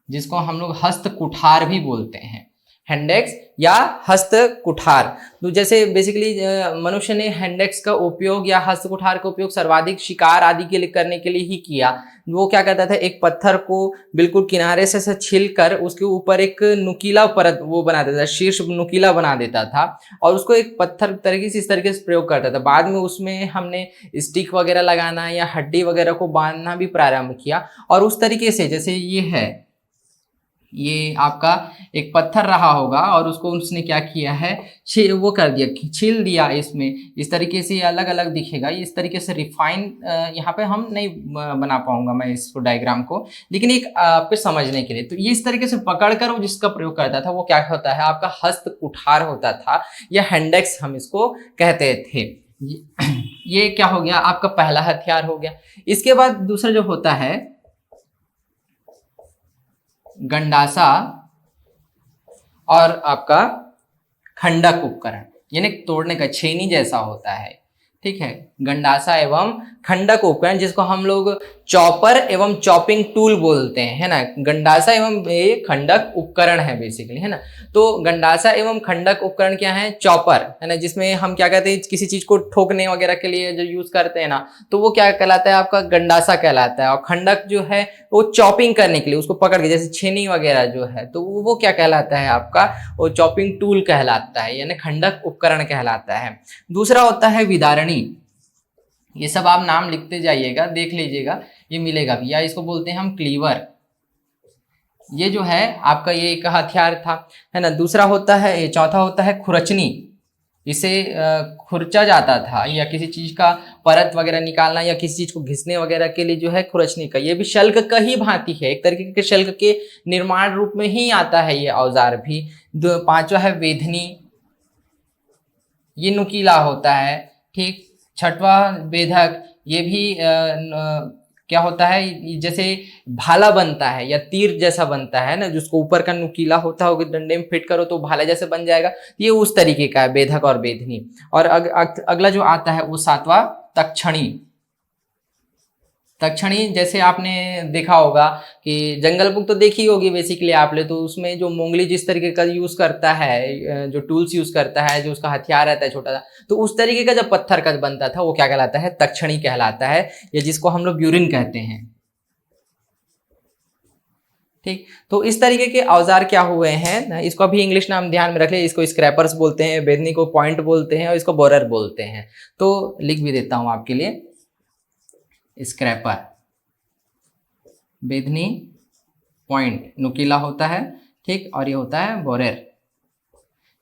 जिसको हम लोग हस्त कुठार भी बोलते हैं। हैंडेक्स या हस्त कुठार, तो जैसे बेसिकली मनुष्य ने हैंडेक्स का उपयोग या हस्त कुठार का उपयोग सर्वाधिक शिकार आदि के लिए करने के लिए ही किया। वो क्या करता था, एक पत्थर को बिल्कुल किनारे से छील कर उसके ऊपर एक नुकीला परत वो बना देता था, शीर्ष नुकीला बना देता था, और उसको एक पत्थर तरीके से इस तरीके से प्रयोग करता था। बाद में उसमें हमने स्टिक वगैरह लगाना या हड्डी वगैरह को बांधना भी प्रारंभ किया। और उस तरीके से जैसे ये है, ये आपका एक पत्थर रहा होगा और उसको उसने क्या किया है, वो कर दिया, छील दिया। इसमें इस तरीके से अलग अलग दिखेगा। इस तरीके से रिफाइन यहाँ पे हम नहीं बना पाऊंगा मैं इसको डायग्राम को, लेकिन एक आपके समझने के लिए। तो ये इस तरीके से पकड़कर वो जिसका प्रयोग करता था वो क्या होता है, आपका हस्त कुठार होता था, या हैंडेक्स हम इसको कहते थे। ये क्या हो गया, आपका पहला हथियार हो गया। इसके बाद दूसरा जो होता है गंडासा और आपका खंडक उपकरण, यानी तोड़ने का छेनी जैसा होता है, ठीक है। गंडासा एवं खंडक उपकरण, जिसको हम लोग चॉपर एवं चॉपिंग टूल बोलते हैं, है ना। गंडासा एवं ये खंडक उपकरण है बेसिकली, है ना। तो गंडासा एवं खंडक उपकरण क्या है, चॉपर, है ना, जिसमें हम क्या कहते हैं, किसी चीज को ठोकने वगैरह के लिए जो यूज करते हैं ना, तो वो क्या कहलाता है, आपका गंडासा कहलाता है। और खंडक जो है वो चॉपिंग करने के लिए, उसको पकड़ के जैसे छेनी वगैरह जो है, तो वो क्या कहलाता है, आपका वो चॉपिंग टूल कहलाता है, यानी खंडक उपकरण कहलाता है। दूसरा होता है विदारणी। ये सब आप नाम लिखते जाइएगा, देख लीजिएगा, ये मिलेगा भी। या इसको बोलते हैं हम क्लीवर। ये जो है आपका ये एक हथियार था, है ना। दूसरा होता है, ये चौथा होता है खुरचनी। इसे खुरचा जाता था, या किसी चीज का परत वगैरह निकालना या किसी चीज को घिसने वगैरह के लिए जो है खुरचनी का। ये भी शल्क का ही भांति है, एक तरीके के शल्क के निर्माण रूप में ही आता है ये औजार भी। पांचवा है वेधनी, ये नुकीला होता है, ठीक। छठवा बेधक, ये भी क्या होता है, जैसे भाला बनता है या तीर जैसा बनता है ना, जिसको ऊपर का नुकीला होता होगा, डंडे में फिट करो तो भाला जैसे बन जाएगा, ये उस तरीके का है बेधक और बेधनी। और अगला जो आता है वो सातवां तक्षणी। तक्षणी जैसे आपने देखा होगा कि जंगल बुक तो देखी होगी बेसिकली आपने, तो उसमें जो मोंगली जिस तरीके का यूज करता है, जो टूल्स यूज करता है, जो उसका हथियार रहता है छोटा सा, तो उस तरीके का जब पत्थर का बनता था वो क्या कहलाता है, तक्षणी कहलाता है, या जिसको हम लोग ब्यूरिन कहते हैं, ठीक। तो इस तरीके के औजार क्या हुए हैं, इसको भी इंग्लिश नाम ध्यान में रख ले। इसको स्क्रैपर्स बोलते हैं, बेदनी को पॉइंट बोलते हैं, और इसको बोरर बोलते हैं। तो लिख भी देता हूं आपके लिए, स्क्रैपर, बेधनी, पॉइंट नुकीला होता है, ठीक, और ये होता है बोरेर,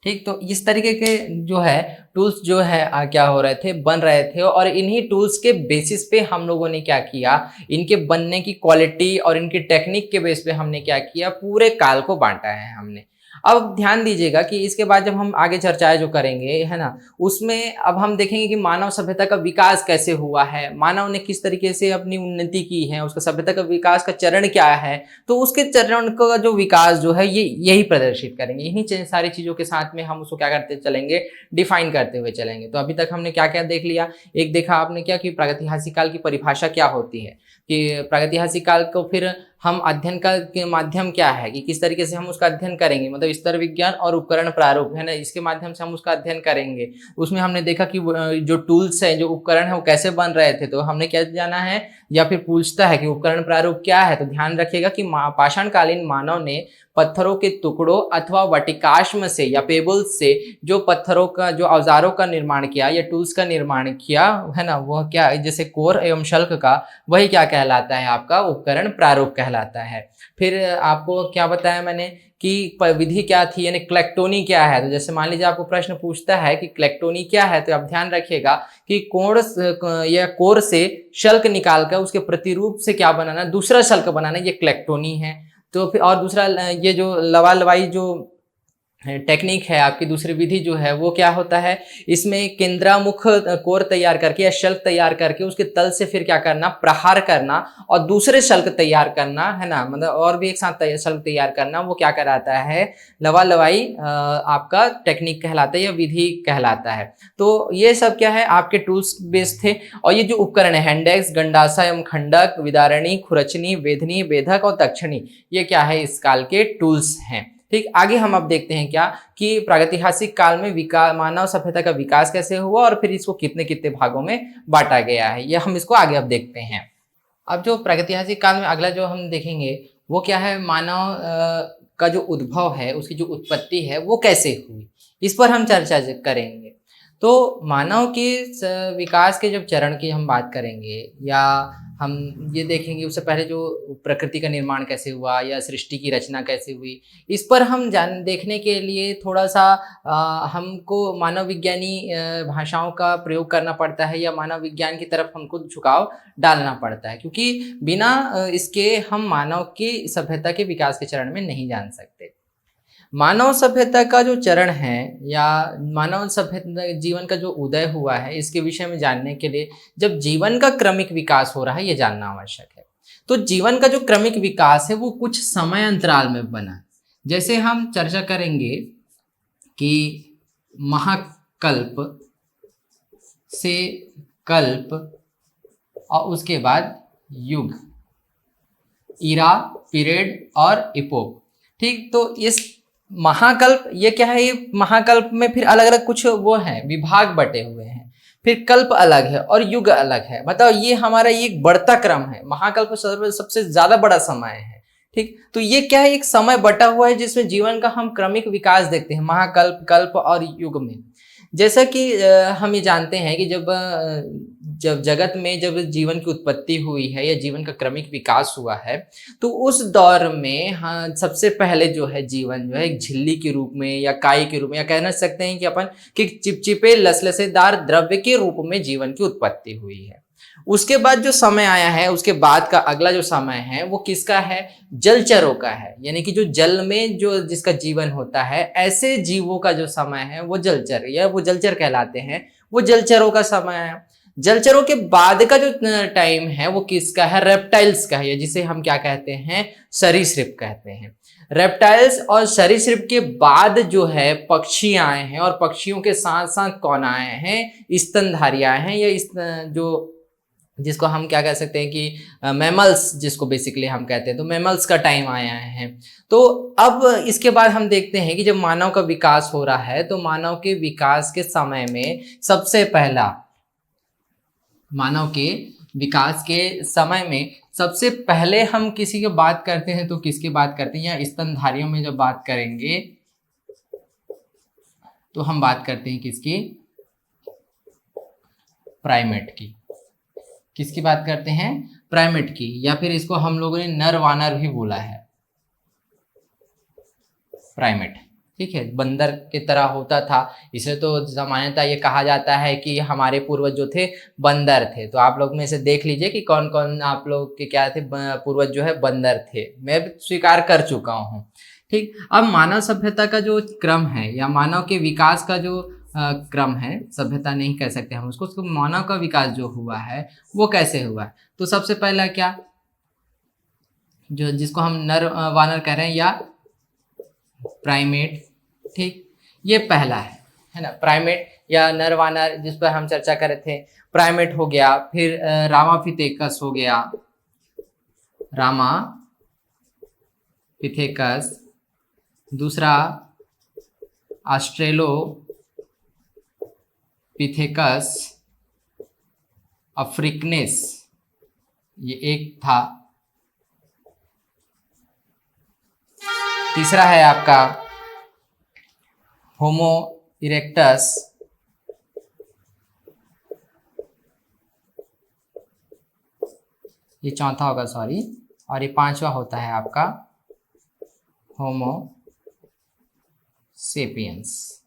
ठीक। तो इस तरीके के जो है टूल्स जो है क्या हो रहे थे, बन रहे थे। और इन्हीं टूल्स के बेसिस पे हम लोगों ने क्या किया, इनके बनने की क्वालिटी और इनकी टेक्निक के बेस पे हमने क्या किया, पूरे काल को बांटा है हमने। अब ध्यान दीजिएगा कि इसके बाद जब हम आगे चर्चाएं जो करेंगे, है ना, उसमें अब हम देखेंगे कि मानव सभ्यता का विकास कैसे हुआ है, मानव ने किस तरीके से अपनी उन्नति की है, उसका सभ्यता का विकास का चरण क्या है। तो उसके चरण का जो विकास जो है ये यही प्रदर्शित करेंगे। इन्हीं सारी चीजों के साथ में हम उसको क्या करते चलेंगे, डिफाइन करते हुए चलेंगे। तो अभी तक हमने क्या क्या देख लिया, एक देखा आपने क्या कि प्रागैतिहासिक काल की परिभाषा क्या होती है, कि प्रागैतिहासिक काल को फिर हम अध्ययन का के माध्यम क्या है कि किस तरीके से हम उसका अध्ययन करेंगे, मतलब स्तर विज्ञान और उपकरण प्रारूप है ना, इसके माध्यम से हम उसका अध्ययन करेंगे। उसमें हमने देखा कि जो टूल्स है, जो उपकरण है वो कैसे बन रहे थे, तो हमने क्या जाना है या फिर पूछता है कि उपकरण प्रारूप क्या है, तो ध्यान रखिएगा कि पाषाणकालीन मानव ने पत्थरों के टुकड़ों अथवा वटिकाश्म से या पेबल्स से जो पत्थरों का जो औजारों का निर्माण किया या टूल्स का निर्माण किया है ना, वह क्या जैसे कोर एवं शल्क का, वही क्या कहलाता है आपका उपकरण प्रारूप कहलाता है। फिर आपको क्या बताया मैंने कि विधि क्या थी, यानी क्लेक्टोनी क्या है। तो जैसे मान लीजिए आपको प्रश्न पूछता है कि क्लेक्टोनी क्या है, तो आप ध्यान रखिएगा कि कोण या कोर से शल्क निकालकर उसके प्रतिरूप से क्या बनाना, दूसरा शल्क बनाना, ये क्लेक्टोनी है। तो फिर और दूसरा ये जो लवा लवाई जो टेक्निक है आपकी, दूसरी विधि जो है वो क्या होता है, इसमें केंद्रामुख कोर तैयार करके या शल्क तैयार करके उसके तल से फिर क्या करना, प्रहार करना और दूसरे शल्क तैयार करना है ना, मतलब और भी एक साथ शल्क तैयार करना, वो क्या कहलाता है, लवा लवाई आपका टेक्निक कहलाता है या विधि कहलाता है। तो ये सब क्या है आपके टूल्स बेस्ड थे। और ये जो उपकरण है, हैंडेक्स, गंडासा एवं खंडक, विदारणी, खुरचनी, वेधनी, वेधक और दक्षिणी, ये क्या है इस काल के टूल्स हैं। ठीक, आगे हम अब देखते हैं क्या कि प्रागैतिहासिक काल में मानव सभ्यता का विकास कैसे हुआ और फिर इसको कितने कितने भागों में बांटा गया है, ये हम इसको आगे अब देखते हैं। अब जो प्रागैतिहासिक काल में अगला जो हम देखेंगे वो क्या है, मानव का जो उद्भव है, उसकी जो उत्पत्ति है वो कैसे हुई, इस पर हम चर्चा करेंगे। तो मानव के विकास के जब चरण की हम बात करेंगे या हम ये देखेंगे, उससे पहले जो प्रकृति का निर्माण कैसे हुआ या सृष्टि की रचना कैसे हुई, इस पर हम देखने के लिए थोड़ा सा हमको मानव विज्ञानी भाषाओं का प्रयोग करना पड़ता है या मानव विज्ञान की तरफ हमको झुकाव डालना पड़ता है, क्योंकि बिना इसके हम मानव की सभ्यता के विकास के चरण में नहीं जान सकते। मानव सभ्यता का जो चरण है या मानव सभ्यता जीवन का जो उदय हुआ है, इसके विषय में जानने के लिए जब जीवन का क्रमिक विकास हो रहा है, ये जानना आवश्यक है। तो जीवन का जो क्रमिक विकास है वो कुछ समय अंतराल में बना। जैसे हम चर्चा करेंगे कि महाकल्प से कल्प और उसके बाद युग, इरा, पीरियड और इपोक। ठीक, तो इस महाकल्प ये क्या है, ये महाकल्प में फिर अलग अलग कुछ वो है, विभाग बटे हुए हैं, फिर कल्प अलग है और युग अलग है। मतलब ये हमारा ये एक बढ़ता क्रम है, महाकल्प सबसे ज्यादा बड़ा समय है। ठीक, तो ये क्या है, एक समय बटा हुआ है जिसमें जीवन का हम क्रमिक विकास देखते हैं महाकल्प, कल्प और युग में। जैसा कि हम ये जानते हैं कि जब जगत में जब जीवन की उत्पत्ति हुई है या जीवन का क्रमिक विकास हुआ है, तो उस दौर में हाँ सबसे पहले जो है जीवन जो है एक झिल्ली के रूप में या काई के रूप में, या कहना सकते हैं कि अपन कि चिपचिपे लसलसेदार द्रव्य के रूप में जीवन की उत्पत्ति हुई है। उसके बाद जो समय आया है, उसके बाद का अगला जो समय है वो किसका है, जलचरों का है, यानी कि जो जल में जो जिसका जीवन होता है, ऐसे जीवों का जो समय है वो जलचर या वो जलचर कहलाते हैं, वो जलचरों का समय है। जलचरों के बाद का जो टाइम है वो किसका है, रेप्टाइल्स का है, जिसे हम क्या कहते हैं, सरीसृप कहते हैं। रेप्टाइल्स और सरीसृप के बाद जो है पक्षी आए हैं, और पक्षियों के साथ साथ कौन आए हैं, स्तनधारी आए हैं, या इस जो जिसको हम क्या कह सकते हैं कि मैमल्स, जिसको बेसिकली हम कहते हैं, तो मैमल्स का टाइम आया है। तो अब इसके बाद हम देखते हैं कि जब मानव का विकास हो रहा है, तो मानव के विकास के समय में सबसे पहला, मानव के विकास के समय में सबसे पहले हम किसी की बात करते हैं तो किसकी बात करते हैं, या स्तनधारियों में जब बात करेंगे तो हम बात करते हैं किसकी, प्राइमेट की। किसकी बात करते हैं, प्राइमेट की, या फिर इसको हम लोगों ने नर वानर भी बोला है, प्राइमेट। ठीक है, बंदर की तरह होता था, इसे तो सामान्यतः ये कहा जाता है कि हमारे पूर्वज जो थे बंदर थे। तो आप लोग में से देख लीजिए कि कौन कौन आप लोग के क्या थे, पूर्वज जो है बंदर थे, मैं स्वीकार कर चुका हूँ। ठीक, अब मानव सभ्यता का जो क्रम है या मानव के विकास का जो क्रम है, सभ्यता नहीं कह सकते हम उसको मानव का विकास जो हुआ है वो कैसे हुआ है। तो सबसे पहला क्या, जो जिसको हम नर वानर कह रहे हैं या प्राइमेट, ठीक, ये पहला है ना, प्राइमेट या नर वानर, जिस पर हम चर्चा कर रहे थे, प्राइमेट हो गया। फिर रामाफिथेकस हो गया, रामा पिथेकस, दूसरा ऑस्ट्रेलोपिथेकस अफ्रिकनेस, ये एक था। तीसरा है आपका होमो इरेक्टस, ये चौथा होगा, सॉरी, और ये पांचवा होता है आपका होमो सेपियंस।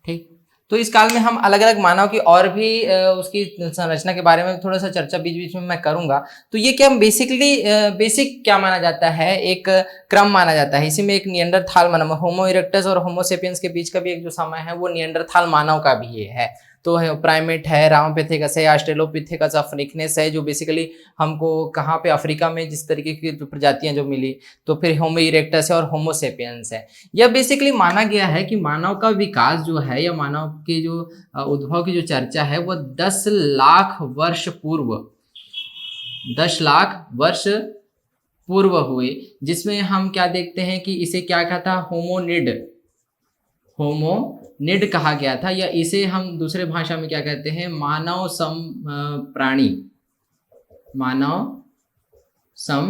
ठीक, तो इस काल में हम अलग अलग मानव की और भी उसकी संरचना के बारे में थोड़ा सा चर्चा बीच बीच में मैं करूंगा। तो ये क्या बेसिकली बेसिक क्या माना जाता है, एक क्रम माना जाता है। इसी में एक निएंडरथाल मानव, होमो इरेक्टस और होमो सेपियंस के बीच का भी एक जो समय है वो निएंडरथाल मानव का भी ये है। तो है प्राइमेट है, रामापिथेकस है, ऑस्ट्रेलोपिथेकस अफ्रिकनेस है, जो बेसिकली हमको कहाँ पे अफ्रीका में जिस तरीके की जो प्रजातियां जो मिली। तो फिर होमो इरेक्टस है और होमो सेपियंस है। यह बेसिकली माना गया है कि मानव का विकास जो है या मानव के जो उद्भव की जो चर्चा है वो 10 लाख वर्ष पूर्व, 10 लाख वर्ष पूर्व हुई, जिसमें हम क्या देखते हैं कि इसे क्या कहा था, होमोनिड कहा गया था, या इसे हम दूसरे भाषा में क्या कहते हैं, मानव सम प्राणी, मानव सम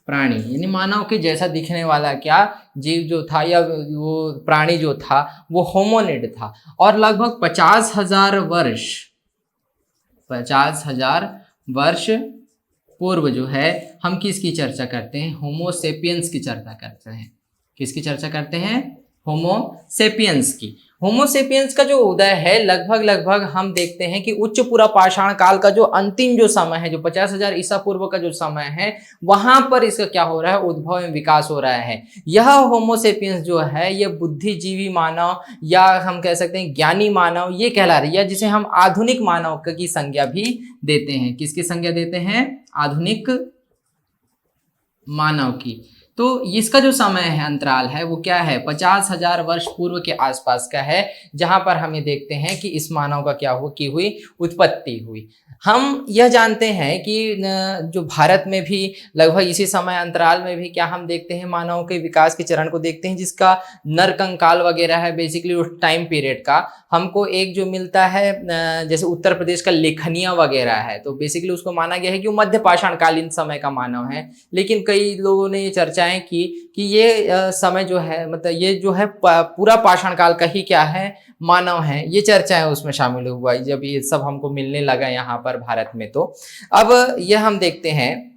प्राणी, यानी मानव के जैसा दिखने वाला क्या जीव जो था या वो प्राणी जो था वो होमोनिड था। और लगभग 50,000 वर्ष पूर्व जो है हम किसकी चर्चा करते हैं, होमोसेपियंस की चर्चा करते हैं। किसकी चर्चा करते हैं, होमोसेपियंस की। होमोसेपियंस का जो उदय है लगभग हम देखते हैं कि उच्च पूरा पाषाण काल का जो अंतिम जो समय है, जो 50,000 ईसा पूर्व का जो समय है, वहां पर इसका क्या हो रहा है, उद्भव एवं विकास हो रहा है। यह होमोसेपियंस जो है ये बुद्धिजीवी मानव या हम कह सकते हैं ज्ञानी मानव ये कहला रही है, जिसे हम आधुनिक मानव की संज्ञा भी देते हैं। किसकी संज्ञा देते हैं, आधुनिक मानव की। तो इसका जो समय है, अंतराल है, वो क्या है, 50,000 वर्ष पूर्व के आसपास का है, जहां पर हम ये देखते हैं कि इस मानव का क्या हुई उत्पत्ति हुई। हम यह जानते हैं कि जो भारत में भी लगभग इसी समय अंतराल में भी क्या हम देखते हैं, मानव के विकास के चरण को देखते हैं, जिसका नरकंकाल वगैरह है, बेसिकली उस टाइम पीरियड का हमको एक जो मिलता है, जैसे उत्तर प्रदेश का लेखनिया वगैरह है, तो बेसिकली उसको माना गया है कि वो मध्य पाषाण कालीन समय का मानव है। लेकिन कई लोगों ने ये चर्चाएं की कि ये समय जो है, मतलब ये जो है पूरा पाषाण काल का ही क्या है, मानव है। ये चर्चाएं उसमें शामिल हुआ जब ये सब हमको मिलने लगा यहाँ पर भारत में। तो अब यह हम देखते हैं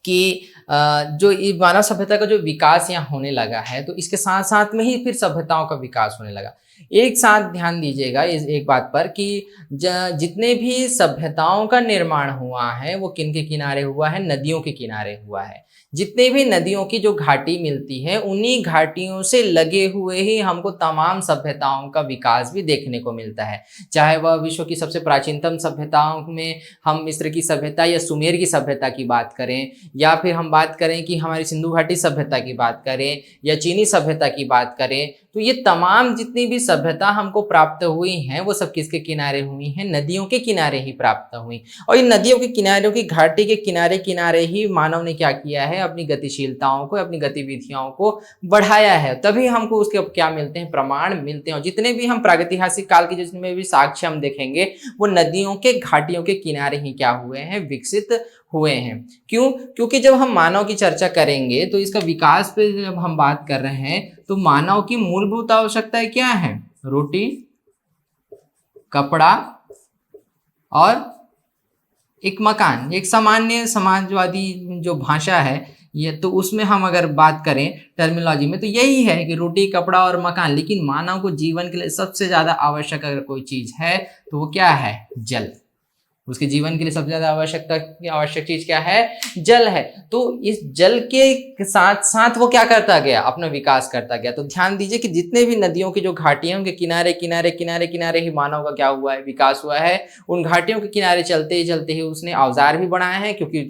कि जो मानव सभ्यता का जो विकास यहाँ होने लगा है, तो इसके साथ साथ में ही फिर सभ्यताओं का विकास होने लगा। एक साथ ध्यान दीजिएगा इस एक बात पर कि जितने भी सभ्यताओं का निर्माण हुआ है वो किन के किनारे हुआ है, नदियों के किनारे हुआ है। जितने भी नदियों की जो घाटी मिलती है, उन्हीं घाटियों से लगे हुए ही हमको तमाम सभ्यताओं का विकास भी देखने को मिलता है। चाहे वह विश्व की सबसे प्राचीनतम सभ्यताओं में हम मिस्र की सभ्यता या सुमेर की सभ्यता की बात करें, या फिर हम बात करें कि हमारी सिंधु घाटी सभ्यता की बात करें या चीनी सभ्यता की बात करें, तो ये तमाम जितनी भी सभ्यता हमको प्राप्त हुई हैं वो सब किसके किनारे हुई हैं, नदियों के किनारे ही प्राप्त हुई। और इन नदियों के किनारों की घाटी के किनारे किनारे ही मानव ने क्या किया है, अपनी गतिशीलताओं को, अपनी गतिविधियों को बढ़ाया है। तभी हमको उसके क्या मिलते हैं, प्रमाण मिलते हैं। और जितने भी हम प्रागैतिहासिक काल के जितने भी साक्ष्य हम देखेंगे वो नदियों के घाटियों के किनारे ही क्या हुए हैं, विकसित हुए हैं। क्यों? क्योंकि जब हम मानव की चर्चा करेंगे तो इसका विकास पे जब हम बात कर रहे हैं तो मानव की मूलभूत आवश्यकताएं क्या है, रोटी, कपड़ा और एक मकान। एक सामान्य समाजवादी जो भाषा है ये, तो उसमें हम अगर बात करें टर्मिनोलॉजी में तो यही है कि रोटी, कपड़ा और मकान। लेकिन मानव को जीवन के लिए सबसे ज्यादा आवश्यक अगर कोई चीज है तो वो क्या है, जल। उसके जीवन के लिए सबसे ज्यादा आवश्यक चीज क्या है, जल है। तो इस जल के साथ साथ वो क्या करता गया, अपना विकास करता गया। तो ध्यान दीजिए कि जितने भी नदियों की जो घाटियों के किनारे किनारे किनारे किनारे ही मानव का क्या हुआ है, विकास हुआ है। उन घाटियों के किनारे चलते ही उसने औजार भी बनाए हैं, क्योंकि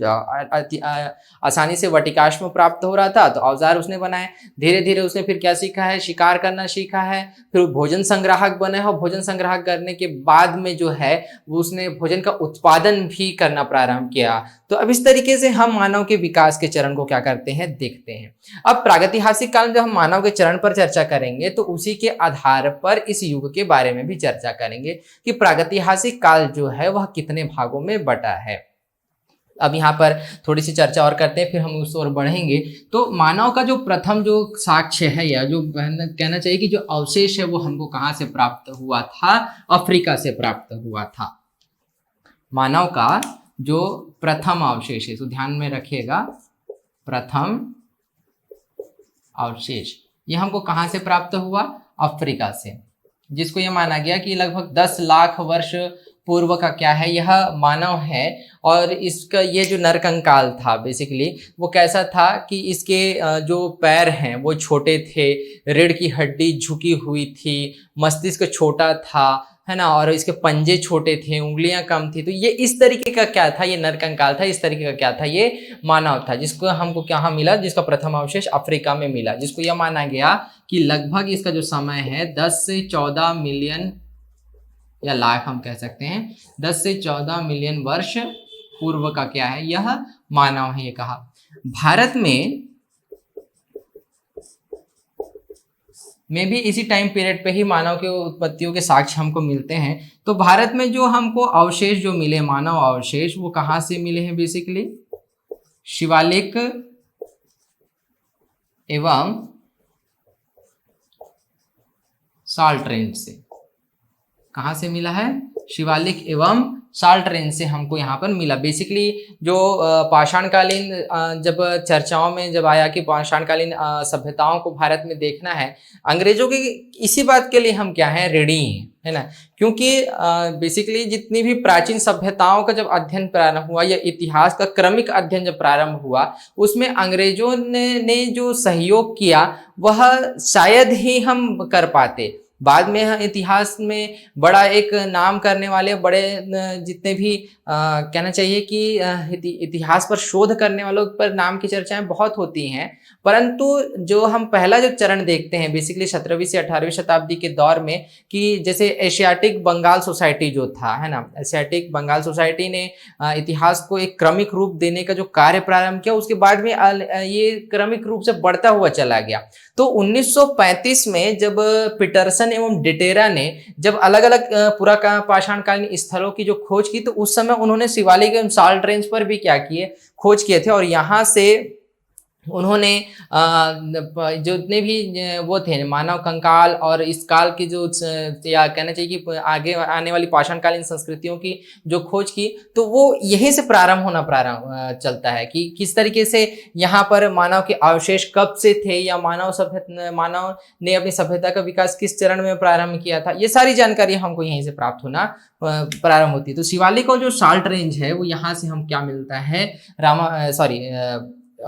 आसानी से वटिकाश्म प्राप्त हो रहा था तो औजार उसने बनाए। धीरे धीरे उसने फिर क्या सीखा है, शिकार करना सीखा है। फिर भोजन संग्राहक बने, और भोजन संग्राहक करने के बाद में जो है वो उसने भोजन का उत्पादन भी करना प्रारंभ किया। तो अब इस तरीके से हम मानव के विकास के चरण को क्या करते हैं, देखते हैं। अब प्रागैतिहासिक काल में जब हम मानव के चरण पर चर्चा करेंगे तो उसी के आधार पर इस युग के बारे में भी चर्चा करेंगे कि प्रागैतिहासिक काल जो है वह कितने भागों में बटा है। अब यहाँ पर थोड़ी सी चर्चा और करते हैं, फिर हम उस ओर बढ़ेंगे। तो मानव का जो प्रथम जो साक्ष्य है, या जो कहना चाहिए कि जो अवशेष है, वो हमको कहाँ से प्राप्त हुआ था, अफ्रीका से प्राप्त हुआ था। मानव का जो प्रथम अवशेष है, तो ध्यान में रखिएगा, प्रथम अवशेष ये हमको कहाँ से प्राप्त हुआ, अफ्रीका से, जिसको ये माना गया कि लगभग 10 लाख वर्ष पूर्व का क्या है, यह मानव है। और इसका ये जो नरकंकाल था बेसिकली वो कैसा था कि इसके जो पैर हैं वो छोटे थे, रीढ़ की हड्डी झुकी हुई थी, मस्तिष्क छोटा था, है ना, और इसके पंजे छोटे थे, उंगलियां कम थी। तो ये इस तरीके का क्या था, ये नरकंकाल था, इस तरीके का क्या था, ये मानव था, जिसको हमको क्या मिला, जिसका प्रथम अवशेष अफ्रीका में मिला, जिसको यह माना गया कि लगभग इसका जो समय है 10 से 14 मिलियन या लाख हम कह सकते हैं, 10 से 14 मिलियन वर्ष पूर्व का क्या है, यह मानव है। ये कहा भारत में भी इसी टाइम पीरियड पे ही मानव के उत्पत्तियों के साक्ष्य हमको मिलते हैं। तो भारत में जो हमको अवशेष जो मिले, मानव अवशेष, वो कहाँ से मिले हैं, बेसिकली शिवालिक एवं साल्ट रेंज से। कहाँ से मिला है, शिवालिक एवं साल्ट रेंज से हमको यहाँ पर मिला। बेसिकली जो पाषाणकालीन जब चर्चाओं में जब आया कि पाषाणकालीन सभ्यताओं को भारत में देखना है, अंग्रेजों की इसी बात के लिए हम क्या है, रेडी हैं, है ना, क्योंकि बेसिकली जितनी भी प्राचीन सभ्यताओं का जब अध्ययन प्रारंभ हुआ या इतिहास का क्रमिक अध्ययन जब प्रारंभ हुआ, उसमें अंग्रेजों ने जो सहयोग किया वह शायद ही हम कर पाते। बाद में इतिहास में बड़ा एक नाम करने वाले बड़े जितने भी कहना चाहिए कि इतिहास पर शोध करने वालों पर नाम की चर्चाएं बहुत होती हैं, परंतु जो हम पहला जो चरण देखते हैं बेसिकली 17वीं से 18वीं शताब्दी के दौर में, कि जैसे एशियाटिक बंगाल सोसाइटी जो था, है ना, एशियाटिक बंगाल सोसाइटी ने इतिहास को एक क्रमिक रूप देने का जो कार्य प्रारंभ किया, उसके बाद में ये क्रमिक रूप से बढ़ता हुआ चला गया। तो 1935 में जब पीटरसन एवं डिटेरा ने जब अलग अलग पुरा पाषाणकालीन स्थलों की जो खोज की, तो उस समय उन्होंने शिवालिक एवं साल्ट रेंज पर भी क्या किए, खोज किए थे। और यहाँ से उन्होंने जितने भी वो थे मानव कंकाल और इस काल की जो, या कहना चाहिए कि आगे आने वाली पाषाणकालीन संस्कृतियों की जो खोज की, तो वो यहीं से प्रारंभ चलता है कि किस तरीके से यहाँ पर मानव के अवशेष कब से थे, या मानव ने अपनी सभ्यता का विकास किस चरण में प्रारंभ किया था, ये सारी जानकारी हमको यहीं से प्राप्त होना प्रारंभ होती है। तो शिवालिक और जो साल्ट रेंज है वो यहाँ से हम क्या मिलता है,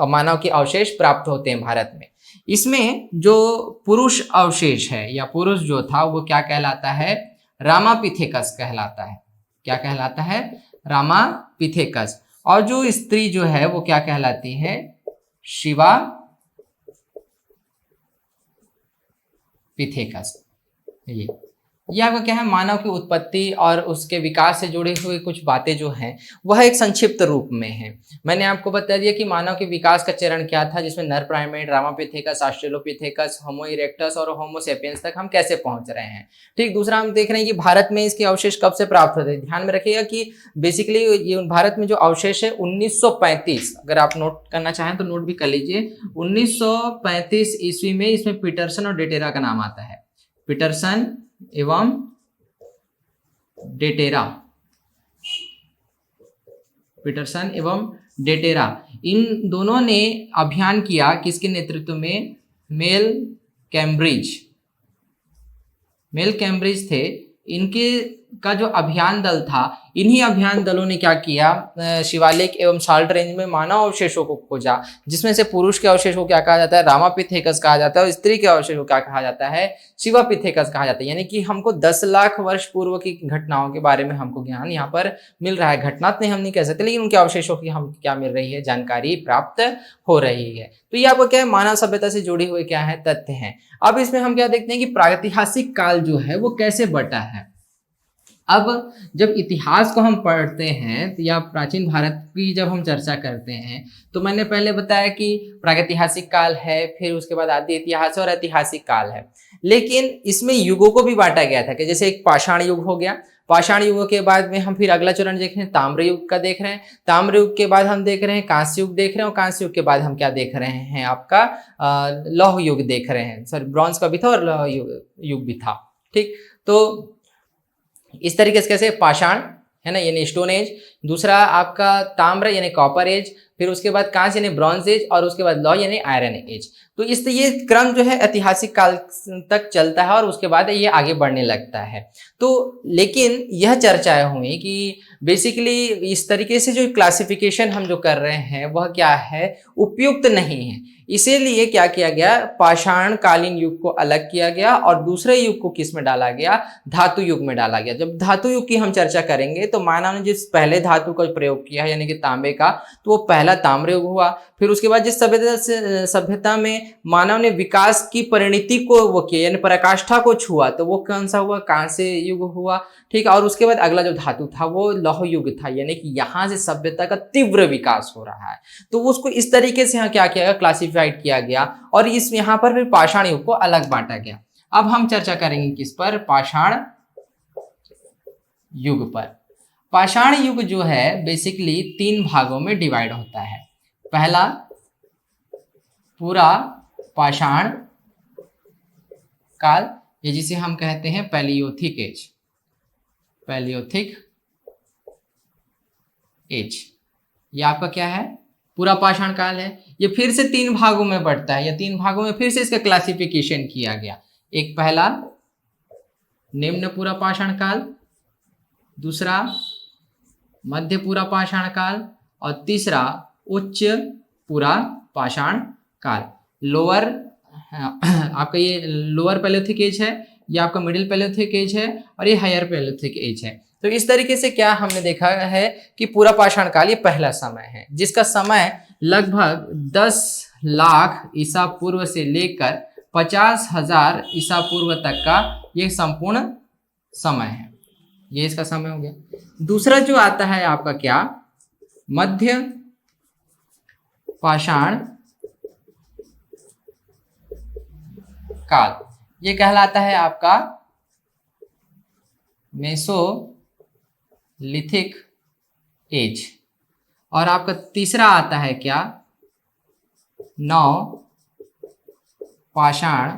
मानव के अवशेष प्राप्त होते हैं भारत में। इसमें जो पुरुष अवशेष है या पुरुष जो था वो क्या कहलाता है, रामापिथेकस कहलाता है। क्या कहलाता है, रामापिथेकस। और जो स्त्री जो है वो क्या कहलाती है, शिवा पिथेकस। ये आपका क्या है, मानव की उत्पत्ति और उसके विकास से जुड़े हुए कुछ बातें जो हैं वह एक संक्षिप्त रूप में है। मैंने आपको बता दिया कि मानव के विकास का चरण क्या था, जिसमें नर प्राइमेट, रामापिथेकस, ऑस्ट्रेलोपिथेकस, होमो इरेक्टस और होमो सेपियंस तक हम कैसे पहुंच रहे हैं। ठीक, दूसरा हम देख रहे हैं कि भारत में इसके अवशेष कब से प्राप्त होते हैं। ध्यान में रखिएगा कि बेसिकली ये भारत में जो अवशेष है 1935, अगर आप नोट करना चाहें तो नोट भी कर लीजिए, 1935 ईस्वी में इसमें पीटरसन और डेटेरा का नाम आता है। पीटरसन एवं डेटेरा, पीटरसन एवं डेटेरा, इन दोनों ने अभियान किया किसके नेतृत्व में, मेल कैम्ब्रिज थे। इनके का जो अभियान दल था, इन्हीं अभियान दलों ने क्या किया, शिवालिक एवं साल्ट रेंज में मानव अवशेषों को खोजा, जिसमें से पुरुष के अवशेष को क्या कहा जाता है, रामापिथेकस कहा जाता है, और स्त्री के अवशेष को क्या कहा जाता है, शिवापिथेकस कहा जाता है। यानी कि हमको 10 लाख वर्ष पूर्व की घटनाओं के बारे में हमको ज्ञान यहाँ पर मिल रहा है। घटना तो हम नहीं कह सकते, लेकिन उनके अवशेषों की हम क्या मिल रही है, जानकारी प्राप्त हो रही है। तो ये आपको क्या है, मानव सभ्यता से जुड़ी हुए क्या है, तथ्य हैं। अब इसमें हम क्या देखते हैं कि प्रागैतिहासिक काल जो है वो कैसे बटा है। अब जब इतिहास को हम पढ़ते हैं तो या प्राचीन भारत की जब हम चर्चा करते हैं तो मैंने पहले बताया कि प्रागैतिहासिक काल है, फिर उसके बाद आदि इतिहास और ऐतिहासिक काल है। लेकिन इसमें युगों को भी बांटा गया था कि जैसे एक पाषाण युग हो गया, पाषाण युग के बाद में हम फिर अगला चरण देख रहे हैं ताम्र युग का देख रहे हैं, ताम्र युग के बाद हम देख रहे हैं कांस्य युग देख रहे हैं, और कांस्य युग के बाद हम क्या देख रहे हैं आपका लौह युग देख रहे हैं। सॉरी, ब्रॉन्ज का भी था और लौह युग भी था। ठीक, तो इस तरीके से कैसे पाषाण है ना, यानी स्टोन एज, दूसरा आपका ताम्र यानी कॉपर एज, फिर उसके बाद कांस्य यानी ब्रॉन्ज एज, और उसके बाद लौह यानी आयरन एज। तो इस ये क्रम जो है ऐतिहासिक काल तक चलता है और उसके बाद ये आगे बढ़ने लगता है। तो लेकिन यह चर्चाएं हुई कि बेसिकली इस तरीके से जो क्लासिफिकेशन हम जो कर रहे हैं वह क्या है, उपयुक्त नहीं है। इसीलिए क्या किया गया, पाषाण कालीन युग को अलग किया गया और दूसरे युग को किस में डाला गया, धातु युग में डाला गया। जब धातु युग की हम चर्चा करेंगे तो मानव ने जिस पहले धातु का प्रयोग किया है यानी कि तांबे का, तो वो पहला ताम्र युग हुआ। फिर उसके बाद जिस सभ्यता में मानव ने विकास की परिणति को वो किया यानी पराकाष्ठा को छुआ, तो वो कौन सा हुआ, कांस्य युग हुआ। ठीक, और उसके बाद अगला जो धातु था वो लौह युग था, यानी कि यहाँ से सभ्यता का तीव्र विकास हो रहा है। तो उसको इस तरीके से यहाँ क्या किया गया, क्लासिफाइड किया गया और इस यहाँ पर फिर पाषाण युग को अलग बांटा गया। अब हम चर्चा करेंगे किस पर, पाषाण युग पर। पाषाण युग जो है बेसिकली 3 भागों में डिवाइड होता है। पहला पूरा पाषाण काल, ये जिसे हम कहते हैं पैलियोथिक एज, पैलियोथिक एज, ये आपका क्या है, पूरा पाषाण काल है। ये फिर से 3 भागों में बढ़ता है, या 3 भागों में फिर से इसका क्लासिफिकेशन किया गया। एक पहला निम्न पूरा पाषाण काल, दूसरा मध्य पूरा पाषाण काल, और तीसरा उच्च पूरा पाषाण काल। लोअर आपका ये लोअर पैलियोथिक एज है, ये आपका मिडिल पैलियोथिक एज है, और ये हायर पैलियोथिक एज है। तो इस तरीके से क्या हमने देखा है कि पूरा पाषाण काल ये पहला समय है, जिसका समय लगभग 10 लाख ईसा पूर्व से लेकर 50,000 ईसा पूर्व तक का ये संपूर्ण समय है। ये इसका समय हो गया। दूसरा जो आता है आपका क्या, मध्य पाषाण काल, ये कहलाता है आपका मेसोलिथिक एज। और आपका तीसरा आता है क्या, नव पाषाण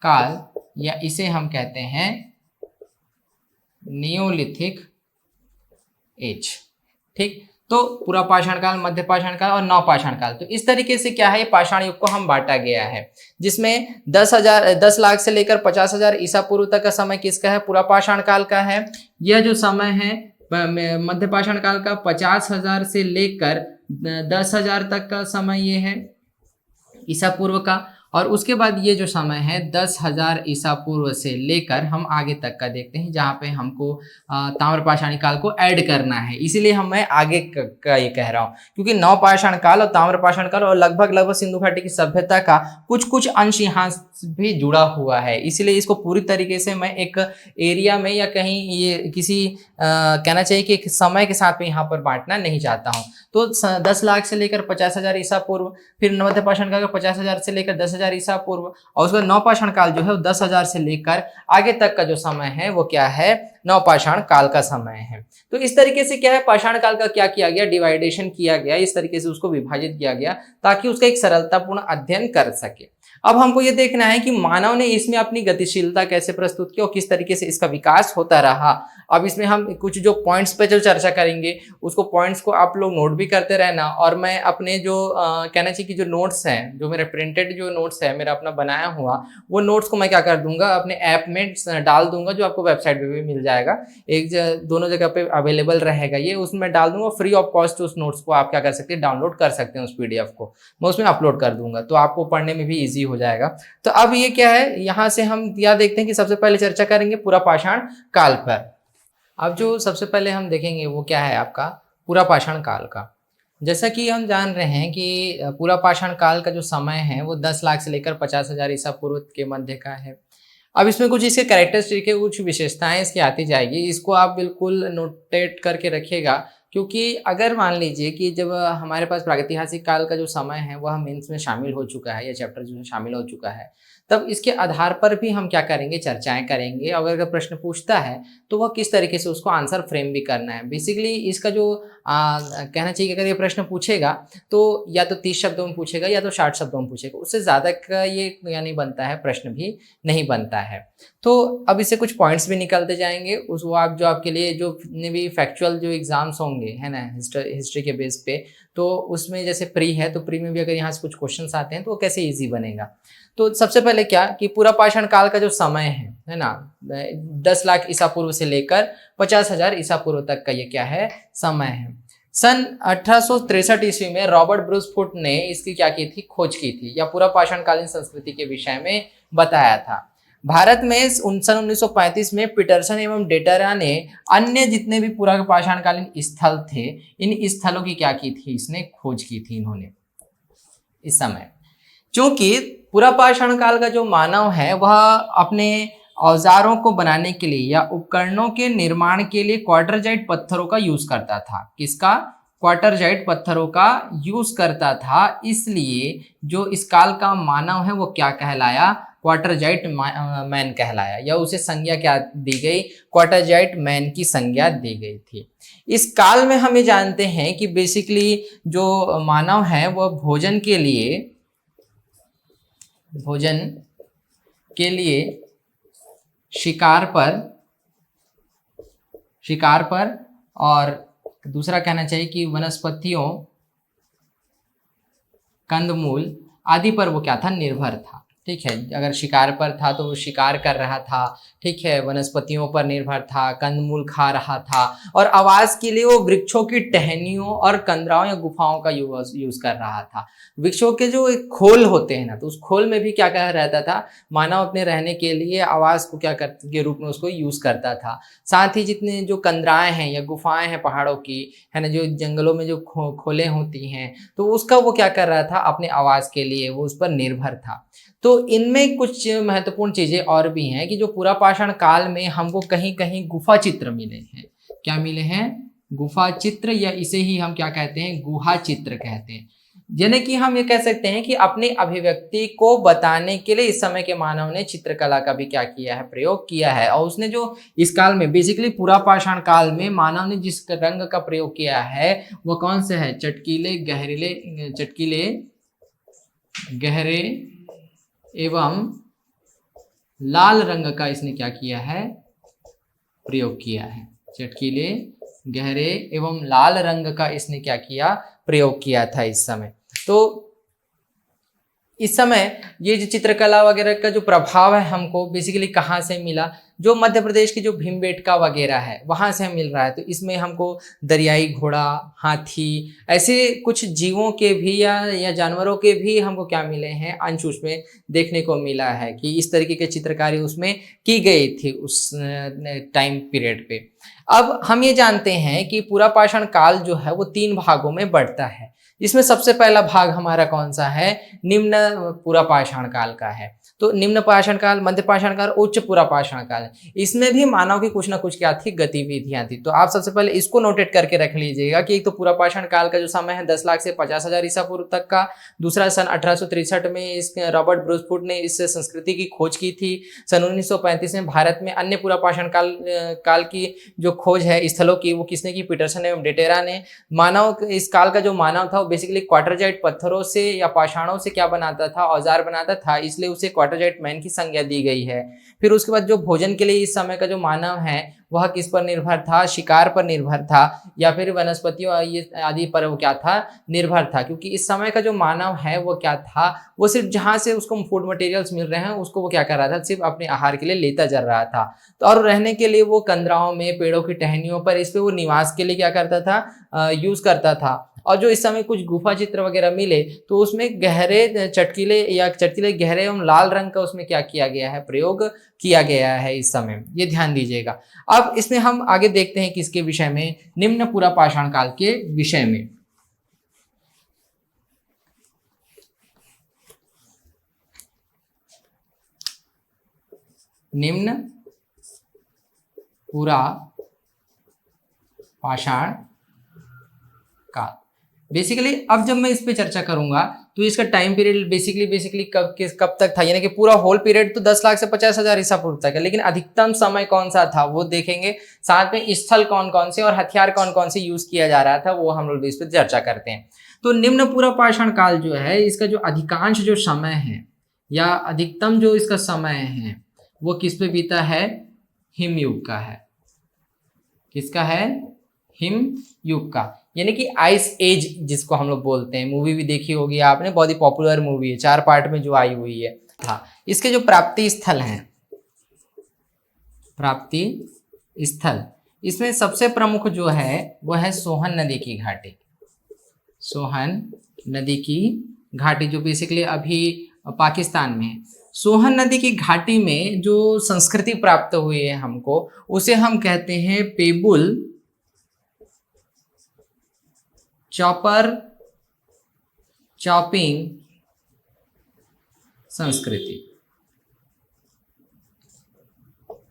काल, या इसे हम कहते हैं नियोलिथिक एज। ठीक, तो पूरा पाषाण काल, मध्य पाषाण काल और नव पाषाण काल। तो इस तरीके से क्या है, पाषाण युग को हम बांटा गया है, जिसमें 10 लाख से लेकर 50,000 ईसा पूर्व तक का समय किसका है, पूरा पाषाण काल का है। यह जो समय है मध्य पाषाण काल का 50,000 से लेकर 10,000 तक का समय ये है ईसा पूर्व का, और उसके बाद ये जो समय है 10,000 ईसा पूर्व से लेकर हम आगे तक का देखते हैं, जहाँ पे हमको ताम्रपाषाणी काल को ऐड करना है। इसीलिए मैं आगे का ये कह रहा हूँ, क्योंकि नवपाषाण काल और ताम्रपाषाण काल और लगभग सिंधु घाटी की सभ्यता का कुछ अंश यहाँ भी जुड़ा हुआ है। इसलिए इसको पूरी तरीके से मैं एक एरिया में या कहीं ये किसी कहना चाहिए कि एक समय के साथ में यहाँ पर बांटना नहीं चाहता हूँ। तो 10 लाख से लेकर 50,000 ईसा पूर्व, फिर मध्य पाषाण काल 50,000 से लेकर 10,000 ईसा पूर्व, और उसका नवपाषाण काल जो है वो 10,000 से लेकर आगे तक का जो समय है वो क्या है, नवपाषाण काल का समय है। तो इस तरीके से क्या है, पाषाण काल का क्या किया गया, डिवाइडेशन किया गया, इस तरीके से उसको विभाजित किया गया ताकि उसका एक सरलतापूर्ण अध्ययन कर सके। अब हमको ये देखना है कि मानव ने इसमें अपनी गतिशीलता कैसे प्रस्तुत की और किस तरीके से इसका विकास होता रहा। अब इसमें हम कुछ जो पॉइंट्स पे जो चर्चा करेंगे उसको पॉइंट्स को आप लोग नोट भी करते रहना, और मैं अपने जो कहना चाहिए कि जो नोट्स हैं, जो मेरे प्रिंटेड जो नोट्स है मेरा अपना बनाया हुआ, वो नोट्स को मैं क्या कर दूंगा अपने ऐप में डाल दूंगा, जो आपको वेबसाइट पे भी मिल जाएगा, दोनों जगह पे अवेलेबल रहेगा ये, उसमें डाल दूंगा फ्री ऑफ कॉस्ट। उस नोट्स को आप क्या कर सकते हैं, डाउनलोड कर सकते हैं, उस PDF को मैं उसमें अपलोड कर दूंगा, तो आपको पढ़ने में भी ईजी हो जाएगा। तो अब ये क्या है, यहाँ से हम यह देखते हैं कि सबसे पहले चर्चा करेंगे पूरा पाषाण काल पर। अब जो सबसे पहले हम देखेंगे वो क्या है आपका पूरा पाषाण काल का। जैसा कि हम जान रहे हैं कि पूरा पाषाण काल का जो समय है वो 10 लाख से लेकर 50,000 ईसा पूर्व के मध्य का है। अब इसमें कुछ इसके कैरेक्टरिस्टिक है, कुछ विशेषताएं इसकी आती जाएगी, इसको आप बिल्कुल नोटेट करके रखिएगा, क्योंकि अगर मान लीजिए कि जब हमारे पास प्रागैतिहासिक काल का जो समय है वह मेंस में शामिल हो चुका है या चैप्टर जो है शामिल हो चुका है, तब इसके आधार पर भी हम क्या करेंगे, चर्चाएं करेंगे। और अगर प्रश्न पूछता है तो वह किस तरीके से उसको आंसर फ्रेम भी करना है। बेसिकली इसका जो कहना चाहिए कि अगर ये प्रश्न पूछेगा तो या तो 30 शब्दों में पूछेगा या तो 60 शब्दों में पूछेगा, उससे ज़्यादा का ये नहीं बनता है, प्रश्न भी नहीं बनता है। तो अब इससे कुछ पॉइंट्स भी निकलते जाएंगे, उस वो आप जो आपके लिए जो भी फैक्चुअल जो एग्जाम्स होंगे है ना हिस्ट्री के बेस पे, तो उसमें जैसे प्री है तो प्री में भी अगर यहाँ से कुछ क्वेश्चंस आते हैं तो वो कैसे इजी बनेगा। तो सबसे पहले क्या कि पूरा पाषाण काल का जो समय है ना, 10 लाख ईसा पूर्व से लेकर 50,000 ईसा पूर्व तक का ये क्या है, समय है। सन 1863 ईस्वी में रॉबर्ट ब्रूस फुट ने इसकी क्या की थी, खोज की थी, या पूरा पाषाण कालीन संस्कृति के विषय में बताया था। भारत में सन 1935 में पीटरसन एवं डेटरा ने अन्य जितने भी पूरा पाषाण कालीन स्थल थे, इन स्थलों की क्या की थी, इसने खोज की थी इन्होंने इस समय। क्योंकि पूरा पाषाण काल का जो मानव है वह अपने औजारों को बनाने के लिए या उपकरणों के निर्माण के लिए क्वार्टरजाइट पत्थरों का यूज करता था। किसका, क्वार्टरजाइट पत्थरों का यूज करता था। इसलिए जो इस काल का मानव है वो क्या कहलाया, क्वार्टरजाइट मैन कहलाया, या उसे संज्ञा क्या दी गई, क्वार्टरजाइट मैन की संज्ञा दी गई थी। इस काल में हम ये जानते हैं कि बेसिकली जो मानव है वह भोजन के लिए शिकार पर और दूसरा कहना चाहिए कि वनस्पतियों, कंदमूल आदि पर वो क्या था, निर्भर था। ठीक है, अगर शिकार पर था तो वो शिकार कर रहा था, ठीक है, वनस्पतियों पर निर्भर था, कंदमूल खा रहा था, और आवाज के लिए वो वृक्षों की टहनियों और कंदराओं या गुफाओं का यूज कर रहा था। वृक्षों के जो एक खोल होते हैं ना, तो उस खोल में भी क्या क्या रहता था, मानव अपने रहने के लिए आवाज को क्या के रूप में उसको यूज करता था। साथ ही जितने जो कंदराएं हैं या गुफाएं हैं पहाड़ों की, है ना, जो जंगलों में जो खोलें होती हैं, तो उसका वो क्या कर रहा था, अपने आवाज के लिए वो उस पर निर्भर था। तो इनमें कुछ महत्वपूर्ण चीजें और भी हैं कि जो पूरा पाषाण काल में हमको कहीं कहीं गुफा चित्र मिले हैं। क्या मिले हैं, गुफा चित्र, या इसे ही हम क्या कहते हैं, गुहा चित्र कहते हैं। यानी कि हम ये कह सकते हैं कि अपनी अभिव्यक्ति को बताने के लिए इस समय के मानव ने चित्रकला का भी क्या किया है, प्रयोग किया है। और उसने जो इस काल में बेसिकली पूरा पाषाण काल में मानव ने जिस रंग का प्रयोग किया है वो कौन से है, चटकीले गहरे एवं लाल रंग का इसने क्या किया है, प्रयोग किया है। चटकीले, गहरे एवं लाल रंग का इसने क्या किया, प्रयोग किया था इस समय। तो इस समय ये जो चित्रकला वगैरह का जो प्रभाव है हमको बेसिकली कहाँ से मिला, जो मध्य प्रदेश की जो भीमबेटका वगैरह है वहाँ से मिल रहा है। तो इसमें हमको दरियाई घोड़ा, हाथी, ऐसे कुछ जीवों के भी या जानवरों के भी हमको क्या मिले हैं, अंश उसमें देखने को मिला है कि इस तरीके की चित्रकारी उसमें की गई थी उस टाइम पीरियड पे। अब हम ये जानते हैं कि पूरा पाषाण काल जो है वो 3 भागों में बढ़ता है। इसमें सबसे पहला भाग हमारा कौन सा है, निम्न पूरा पाषाण काल का है। तो निम्न पाषाण काल, मध्य पाषाण काल, उच्च पूरा पाषाण काल, इसमें भी मानव की कुछ ना कुछ क्या थी, गतिविधियां थी। तो आप सबसे पहले इसको नोटेट करके रख लीजिएगा कि एक तो पूरा पाषाण काल का जो समय है 10 लाख से 50,000 ईसा पूर्व तक का। दूसरा सन 1863 में इस रॉबर्ट ब्रूस फुट ने इस संस्कृति की खोज की थी। सन 1935 में भारत में अन्य पूरा पाषाण काल की जो खोज है स्थलों की वो किसने की, पीटरसन एवं डेटेरा ने। मानव, इस काल का जो मानव था वो बेसिकली क्वार्टरजाइट पत्थरों से या पाषाणों से क्या बनाता था, औजार बनाता था, इसलिए उसे क्वार्टरजाइट मैन की संज्ञा दी गई है। फिर उसके बाद जो भोजन के लिए इस समय का जो मानव है वह किस पर निर्भर था, शिकार पर निर्भर था, या फिर वनस्पतियों आदि पर वो क्या था, निर्भर था। क्योंकि इस समय का जो मानव है वो क्या था, वो सिर्फ जहाँ से उसको फूड मटेरियल्स मिल रहे हैं उसको वो क्या कर रहा था, सिर्फ अपने आहार के लिए लेता जा रहा था। तो और रहने के लिए वो कंदराओं में, पेड़ों की टहनियों पर, इस पे वो निवास के लिए क्या करता था, यूज करता था। और जो इस समय कुछ गुफा चित्र वगैरह मिले तो उसमें गहरे चटकीले गहरे एवं लाल रंग का उसमें क्या किया गया है, प्रयोग किया गया है इस समय, ये ध्यान दीजिएगा। अब इसमें हम आगे देखते हैं किसके विषय में, निम्न पूरा पाषाण काल के विषय में। निम्न पूरा पाषाण काल। बेसिकली अब जब मैं इस पे चर्चा करूंगा तो इसका टाइम पीरियड बेसिकली कब तक था, यानी कि पूरा होल पीरियड तो 10 लाख से 50,000 ईसा पूर्व तक है, लेकिन अधिकतम समय कौन सा था वो देखेंगे। साथ में स्थल कौन कौन से और हथियार कौन कौन से यूज किया जा रहा था वो हम लोग इस पे चर्चा करते हैं। तो निम्न पूरा पाषाण काल जो है, इसका जो अधिकांश जो समय है या अधिकतम जो इसका समय है वो किस पे बीता है, हिमयुग का है। किसका है, हिमयुग का, यानी कि आइस एज जिसको हम लोग बोलते हैं। मूवी भी देखी होगी आपने, बहुत ही पॉपुलर मूवी है, 4 पार्ट में जो आई हुई है। हाँ, इसके जो प्राप्ति स्थल हैं, प्राप्ति स्थल, इसमें सबसे प्रमुख जो है वो है सोहन नदी की घाटी। सोहन नदी की घाटी जो बेसिकली अभी पाकिस्तान में है। सोहन नदी की घाटी में जो संस्कृति प्राप्त हुई है हमको, उसे हम कहते हैं पेबुल चॉपर चॉपिंग संस्कृति।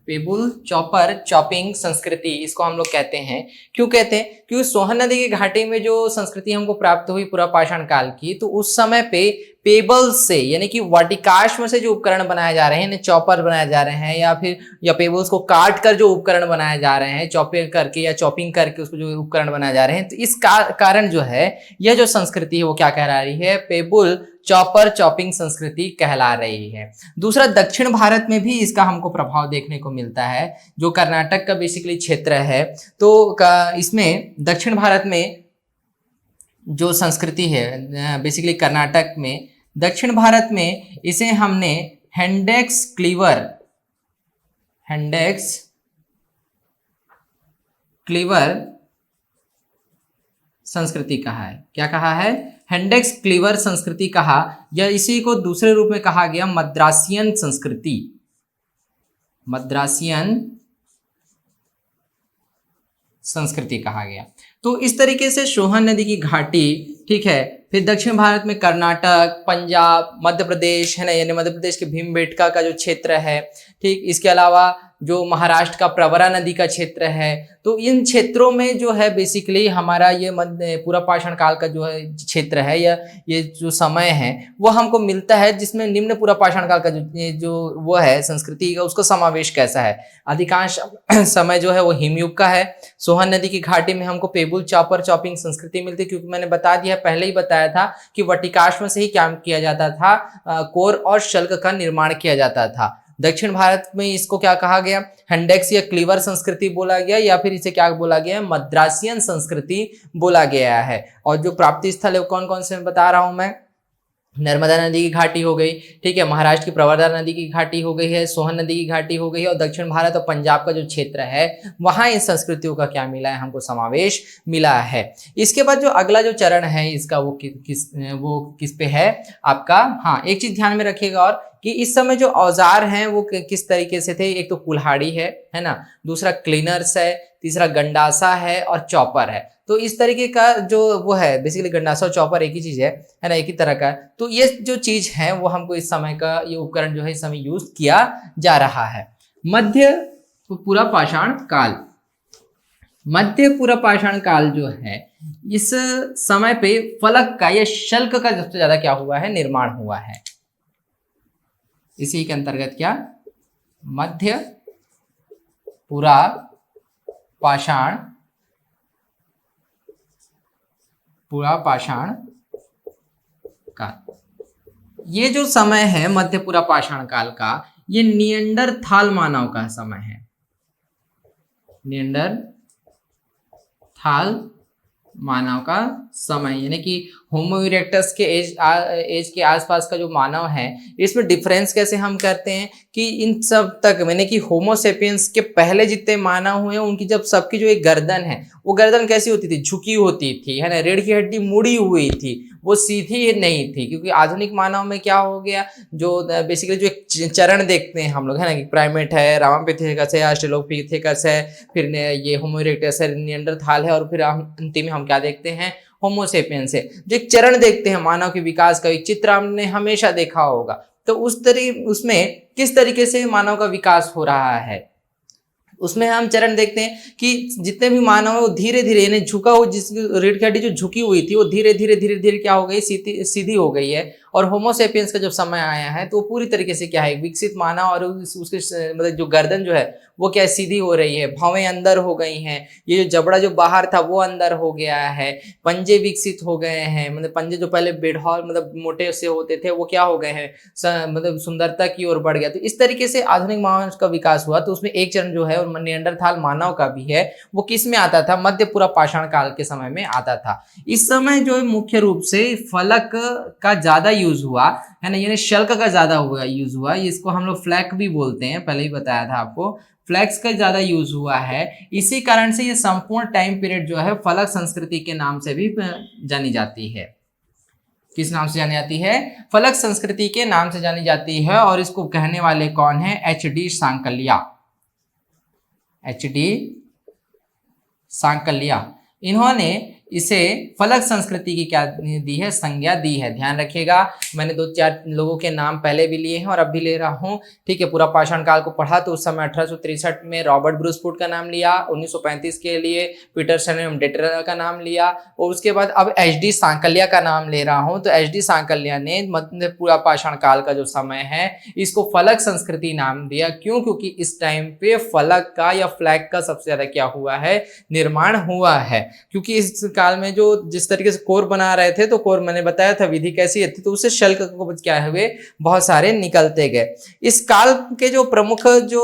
पेबुल चॉपर चॉपिंग संस्कृति इसको हम लोग कहते हैं। क्यों कहते हैं, क्योंकि सोहन नदी की घाटी में जो संस्कृति हमको प्राप्त हुई पूरा पाषाण काल की, तो उस समय पे पेबल से, यानी कि वाटिकाश्म से जो उपकरण बनाए जा रहे हैं, चॉपर बनाए जा रहे हैं या पेबल्स को काट कर जो उपकरण बनाए जा रहे हैं, चॉपिंग करके या चॉपिंग करके उसको जो उपकरण बनाए जा रहे हैं, तो इस कारण जो है यह जो संस्कृति है वो क्या कहला रही है, पेबुल चॉपर चॉपिंग संस्कृति कहला रही है। दूसरा, दक्षिण भारत में भी इसका हमको प्रभाव देखने को मिलता है, जो कर्नाटक का बेसिकली क्षेत्र है। तो इसमें दक्षिण भारत में जो संस्कृति है, बेसिकली कर्नाटक में, दक्षिण भारत में इसे हमने हेंडेक्स क्लीवर संस्कृति कहा है। क्या कहा है, हेंडेक्स क्लीवर संस्कृति कहा, या इसी को दूसरे रूप में कहा गया मद्रासियन संस्कृति। मद्रासियन संस्कृति कहा गया। तो इस तरीके से सोहन नदी की घाटी, ठीक है, फिर दक्षिण भारत में कर्नाटक, पंजाब, मध्य प्रदेश है ना, यानी मध्य प्रदेश के भीमबेटका का जो क्षेत्र है, ठीक, इसके अलावा जो महाराष्ट्र का प्रवरा नदी का क्षेत्र है, तो इन क्षेत्रों में जो है बेसिकली हमारा ये पूरा पाषाण काल का जो है क्षेत्र है या ये जो समय है वो हमको मिलता है, जिसमें निम्न पूरा पाषाण काल का जो वो है संस्कृति का, उसका समावेश कैसा है। अधिकांश समय जो है वो हिमयुग का है। सोहन नदी की घाटी में हमको पेबुल चॉपर चॉपिंग संस्कृति मिलती है, क्योंकि मैंने बता दिया, पहले ही बताया था कि वटिकाश्म से ही क्या किया जाता था, कोर और शल्क का निर्माण किया जाता था। दक्षिण भारत में इसको क्या कहा गया, हेंडेक्स या क्लीवर संस्कृति बोला गया, या फिर इसे क्या बोला गया, मद्रासियन संस्कृति बोला गया है। और जो प्राप्ति स्थल है वो कौन कौन से बता रहा हूं मैं, नर्मदा नदी की घाटी हो गई, ठीक है, महाराष्ट्र की प्रवरा नदी की घाटी हो गई है, सोहन नदी की घाटी हो गई है, और दक्षिण भारत और पंजाब का जो क्षेत्र है वहां इन संस्कृतियों का क्या मिला है, हमको समावेश मिला है। इसके बाद जो अगला जो चरण है इसका वो किस पे है आपका, हाँ, एक चीज ध्यान में रखिएगा और कि इस समय जो औजार हैं वो किस तरीके से थे। एक तो कुल्हाड़ी है ना, दूसरा क्लीनर्स है, तीसरा गंडासा है और चॉपर है। तो इस तरीके का जो वो है, बेसिकली गंडासा और चॉपर एक ही चीज है ना, एक ही तरह का। तो ये जो चीज है वो हमको इस समय का ये उपकरण जो है इस समय यूज किया जा रहा है। मध्य पूरा पाषाण काल, मध्य पूरा पाषाण काल जो है इस समय पे फलक का या शल्क का सबसे ज्यादा क्या हुआ है, निर्माण हुआ है। इसी के अंतर्गत क्या, मध्य पूरा पाषाण काल, ये जो समय है मध्य पूरा पाषाण काल का, ये निएंडरथाल मानव का समय है। निएंडरथाल मानव का समय, यानी कि होमो इरेक्टस के एज के आसपास का जो मानव है, इसमें डिफरेंस कैसे हम करते हैं कि इन सब तक, यानी कि होमो सेपियंस के पहले जितने मानव हुए उनकी जब सबकी जो एक गर्दन है वो गर्दन कैसी होती थी, झुकी होती थी, है ना, रीढ़ की हड्डी मुड़ी हुई थी, वो सीधी नहीं थी। क्योंकि आधुनिक मानव में क्या हो गया, जो बेसिकली जो एक चरण देखते हैं हम लोग, है ना, कि प्राइमेट है, रामापिथेकस है, ऑस्ट्रेलोपिथेकस है, फिर ये होमो इरेक्टस है, निएंडरथाल है, और फिर अंतिम में हम क्या देखते हैं, होमो सेपियंस है। जो एक चरण देखते हैं मानव के विकास का, एक चित्र हमने हमेशा देखा होगा। तो उसमें किस तरीके से मानव का विकास हो रहा है, उसमें हम चरण देखते हैं कि जितने भी मानव है वो धीरे धीरे यानी झुका हुआ, जिसकी रीढ़ की हड्डी जो झुकी हुई थी वो धीरे धीरे क्या हो गई, सीधी हो गई है। और होमोसेपियंस का जब समय आया है तो पूरी तरीके से क्या है, विकसित मानव, और उसके मतलब जो गर्दन जो है वो क्या सीधी हो रही है, भौवें अंदर हो गई हैं, ये जो जबड़ा जो बाहर था वो अंदर हो गया है, पंजे विकसित हो गए हैं, मतलब पंजे जो पहले बेढौर मतलब मोटे से होते थे वो क्या हो गए हैं, मतलब सुंदरता की ओर बढ़ गया। तो इस तरीके से आधुनिक मानव का विकास हुआ। तो उसमें एक चरण जो है और निएंडरथाल मानव का भी है वो किस में आता था, मध्य पूरा पाषाण काल के समय में आता था। इस समय जो मुख्य रूप से फलक का ज्यादा यूज हुआ है ना, यानी शल्क का ज्यादा यूज हुआ, इसको हम लोग फ्लैक भी बोलते हैं, पहले ही बताया था आपको, फ्लैक्स का ज्यादा यूज हुआ है। इसी कारण से ये संपूर्ण टाइम पीरियड जो है फलक संस्कृति के नाम से भी जानी जाती है। किस नाम से जानी जाती है, फलक संस्कृति के नाम से जानी जाती है। और इसको कहने वाले कौन है, एच.डी. सांकलिया, एच.डी. सांकलिया, इन्होंने इसे फलक संस्कृति की क्या दी है, संज्ञा दी है। ध्यान रखिएगा, मैंने 2-4 लोगों के नाम पहले भी लिए हैं और अब भी ले रहा हूं, ठीक है। पूरा पाषाण काल को पढ़ा तो उस समय 1863 में रॉबर्ट ब्रूसफुट का नाम लिया, 1935 के लिए पीटरसन एवं डेटर का नाम लिया, और उसके बाद अब एच.डी. सांकलिया का नाम ले रहा हूं। तो एच.डी. सांकलिया ने मतलब पूरा पाषाण काल का जो समय है इसको फलक संस्कृति नाम दिया। क्यों, क्योंकि इस टाइम पे फलक का या फ्लैग का सबसे ज्यादा क्या हुआ है, निर्माण हुआ है। क्योंकि इस काल में जो जिस तरीके से कोर बना रहे थे, तो कोर मैंने बताया था विधि कैसी थी, तो उससे शल्क को क्या हुए, बहुत सारे निकलते गए। इस काल के जो प्रमुख जो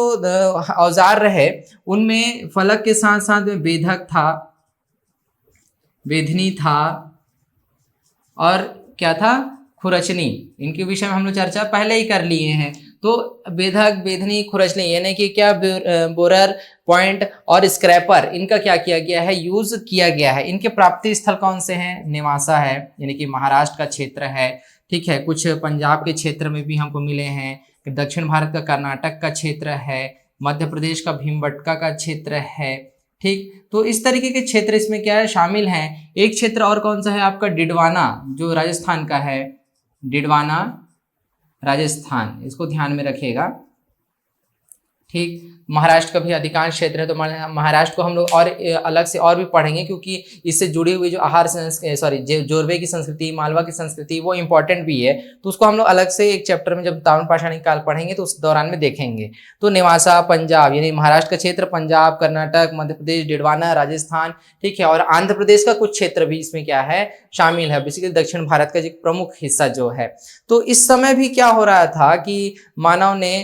औजार रहे उनमें फलक के साथ साथ में बेधक था, बेधनी था, और क्या था, खुरचनी। इनके विषय में हम लोग चर्चा पहले ही कर लिए हैं। तो बेधक, बेधनी, खुरचनी यानी कि क्या, बोरर, पॉइंट और स्क्रैपर, इनका क्या किया गया है, यूज किया गया है। इनके प्राप्ति स्थल कौन से हैं, नेवासा है यानी कि महाराष्ट्र का क्षेत्र है, ठीक है। कुछ पंजाब के क्षेत्र में भी हमको मिले हैं, दक्षिण भारत का कर्नाटक का क्षेत्र है, मध्य प्रदेश का भीमबटका का क्षेत्र है, ठीक। तो इस तरीके के क्षेत्र इसमें क्या है, शामिल हैं। एक क्षेत्र और कौन सा है आपका, डिडवाना, जो राजस्थान का है, डिडवाना राजस्थान, इसको ध्यान में रखिएगा, ठीक। महाराष्ट्र का भी अधिकांश क्षेत्र है, तो महाराष्ट्र को हम लोग और अलग से और भी पढ़ेंगे, क्योंकि इससे जुड़ी हुई जो आहार जोरवे की संस्कृति, मालवा की संस्कृति, वो इंपॉर्टेंट भी है। तो उसको हम लोग अलग से एक चैप्टर में जब ताम्र पाषाणिक काल पढ़ेंगे तो उस दौरान में देखेंगे। तो नेवासा, पंजाब यानी महाराष्ट्र का क्षेत्र, पंजाब, कर्नाटक, मध्य प्रदेश, डिडवाना, राजस्थान, ठीक है। और आंध्र प्रदेश का कुछ क्षेत्र भी इसमें क्या है, शामिल है, बेसिकली दक्षिण भारत का एक प्रमुख हिस्सा जो है। तो इस समय भी क्या हो रहा था कि मानव ने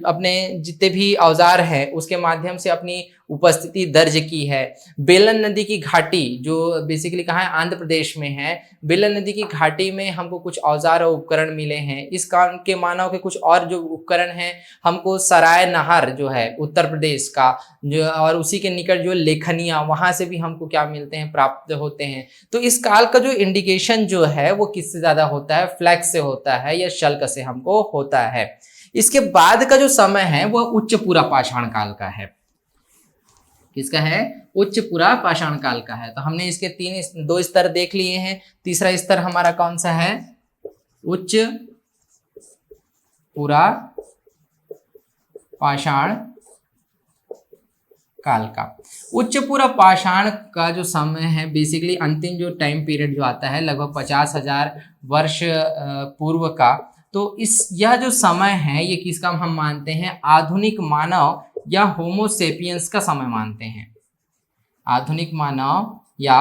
अपने जितने भी औजार है उसके माध्यम से अपनी उपस्थिति दर्ज की है। बेलन नदी की घाटी जो बेसिकली कहाँ है, आंध्र प्रदेश में है। बेलन नदी की घाटी में हमको कुछ औजार और उपकरण मिले हैं। इस काल के मानव के कुछ और जो उपकरण हैं हमको सराय नहर जो है उत्तर प्रदेश का, जो और उसी के निकट जो लेखनिया, वहां से भी हमको क्या मिलते हैं, प्राप्त होते हैं। तो इस काल का जो इंडिकेशन जो है वो किससे ज्यादा होता है, फ्लैक्स से होता है या शल्क से हमको होता है। इसके बाद का जो समय है वह उच्च पूरा पाषाण काल का है। किसका है, उच्च पूरा पाषाण काल का है। तो हमने इसके 2 स्तर देख लिए हैं। तीसरा स्तर हमारा कौन सा है, उच्च पूरा पाषाण काल का। उच्च पूरा पाषाण का जो समय है बेसिकली अंतिम जो टाइम पीरियड जो आता है लगभग 50,000 वर्ष पूर्व का। तो यह जो समय है ये किसका हम मानते हैं, आधुनिक मानव या होमोसेपियंस का समय मानते हैं। आधुनिक मानव या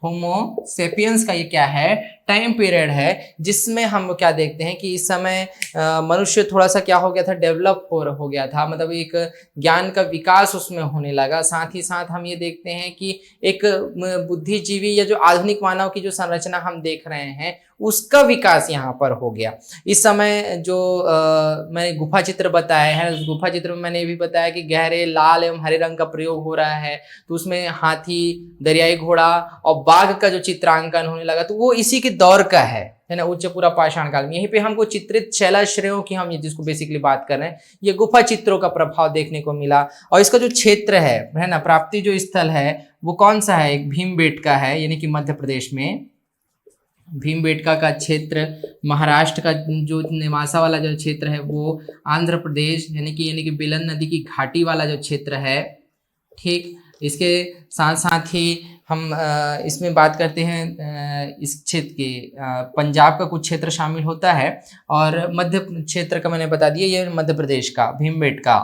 होमोसेपियंस का ये क्या है, टाइम पीरियड है, जिसमें हम क्या देखते हैं कि इस समय मनुष्य थोड़ा सा क्या हो गया था, डेवलप हो गया था, मतलब एक ज्ञान का विकास उसमें होने लगा। साथ ही साथ हम ये देखते हैं कि एक बुद्धिजीवी या जो आधुनिक मानव की जो संरचना हम देख रहे हैं उसका विकास यहाँ पर हो गया। इस समय जो मैंने गुफा चित्र बताए हैं, उस गुफा चित्र में मैंने ये भी बताया कि गहरे लाल एवं हरे रंग का प्रयोग हो रहा है। तो उसमें हाथी, दरियाई घोड़ा और बाघ का जो चित्रांकन होने लगा तो वो इसी के दौर का है ना, उच्च पूरा पाषाण काल में। यहीं पे हमको चित्रित शैलाश्रयों की हम जिसको बेसिकली बात कर रहे हैं, ये गुफा चित्रों का प्रभाव देखने को मिला। और इसका जो क्षेत्र है ना, प्राप्ति जो स्थल है वो कौन सा है, एक भीमबेटका है यानी कि मध्य प्रदेश में, भीमबेटका का क्षेत्र, महाराष्ट्र का जो नेवासा वाला जो क्षेत्र है वो, आंध्र प्रदेश यानी कि बेलन नदी की घाटी वाला जो क्षेत्र है, ठीक। इसके साथ साथ ही हम इसमें बात करते हैं इस क्षेत्र के पंजाब का कुछ क्षेत्र शामिल होता है, और मध्य क्षेत्र का मैंने बता दिया, ये मध्य प्रदेश का भीमबेटका,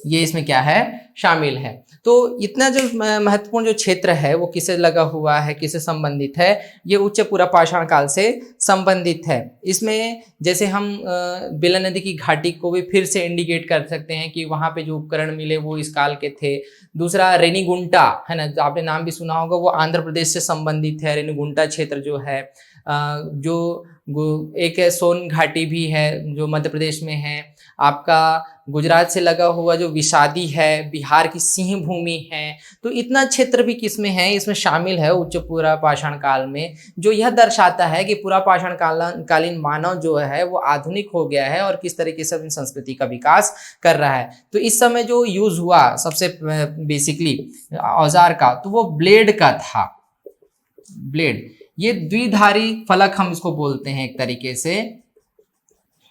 ये इसमें क्या है, शामिल है। तो इतना जो महत्वपूर्ण जो क्षेत्र है वो किससे लगा हुआ है, किससे संबंधित है, ये उच्च पूरा पाषाण काल से संबंधित है। इसमें जैसे हम बेलन नदी की घाटी को भी फिर से इंडिकेट कर सकते हैं कि वहाँ पे जो उपकरण मिले वो इस काल के थे। दूसरा रेनीगुंटा है ना, आपने नाम भी सुना होगा, वो आंध्र प्रदेश से संबंधित है। रेनीगुंटा क्षेत्र जो है, जो एक सोन घाटी भी है जो मध्य प्रदेश में है। आपका गुजरात से लगा हुआ जो विषादी है, बिहार की सिंह भूमि है। तो इतना क्षेत्र भी किसमें है, इसमें शामिल है उच्च पूरा पाषाण काल में, जो यह दर्शाता है कि पूरा पाषाण कालीन मानव जो है वो आधुनिक हो गया है और किस तरीके से अपनी संस्कृति का विकास कर रहा है। तो इस समय जो यूज हुआ सबसे बेसिकली औजार का, तो वो ब्लेड का था। ब्लेड, ये द्विधारी फलक हम इसको बोलते हैं, एक तरीके से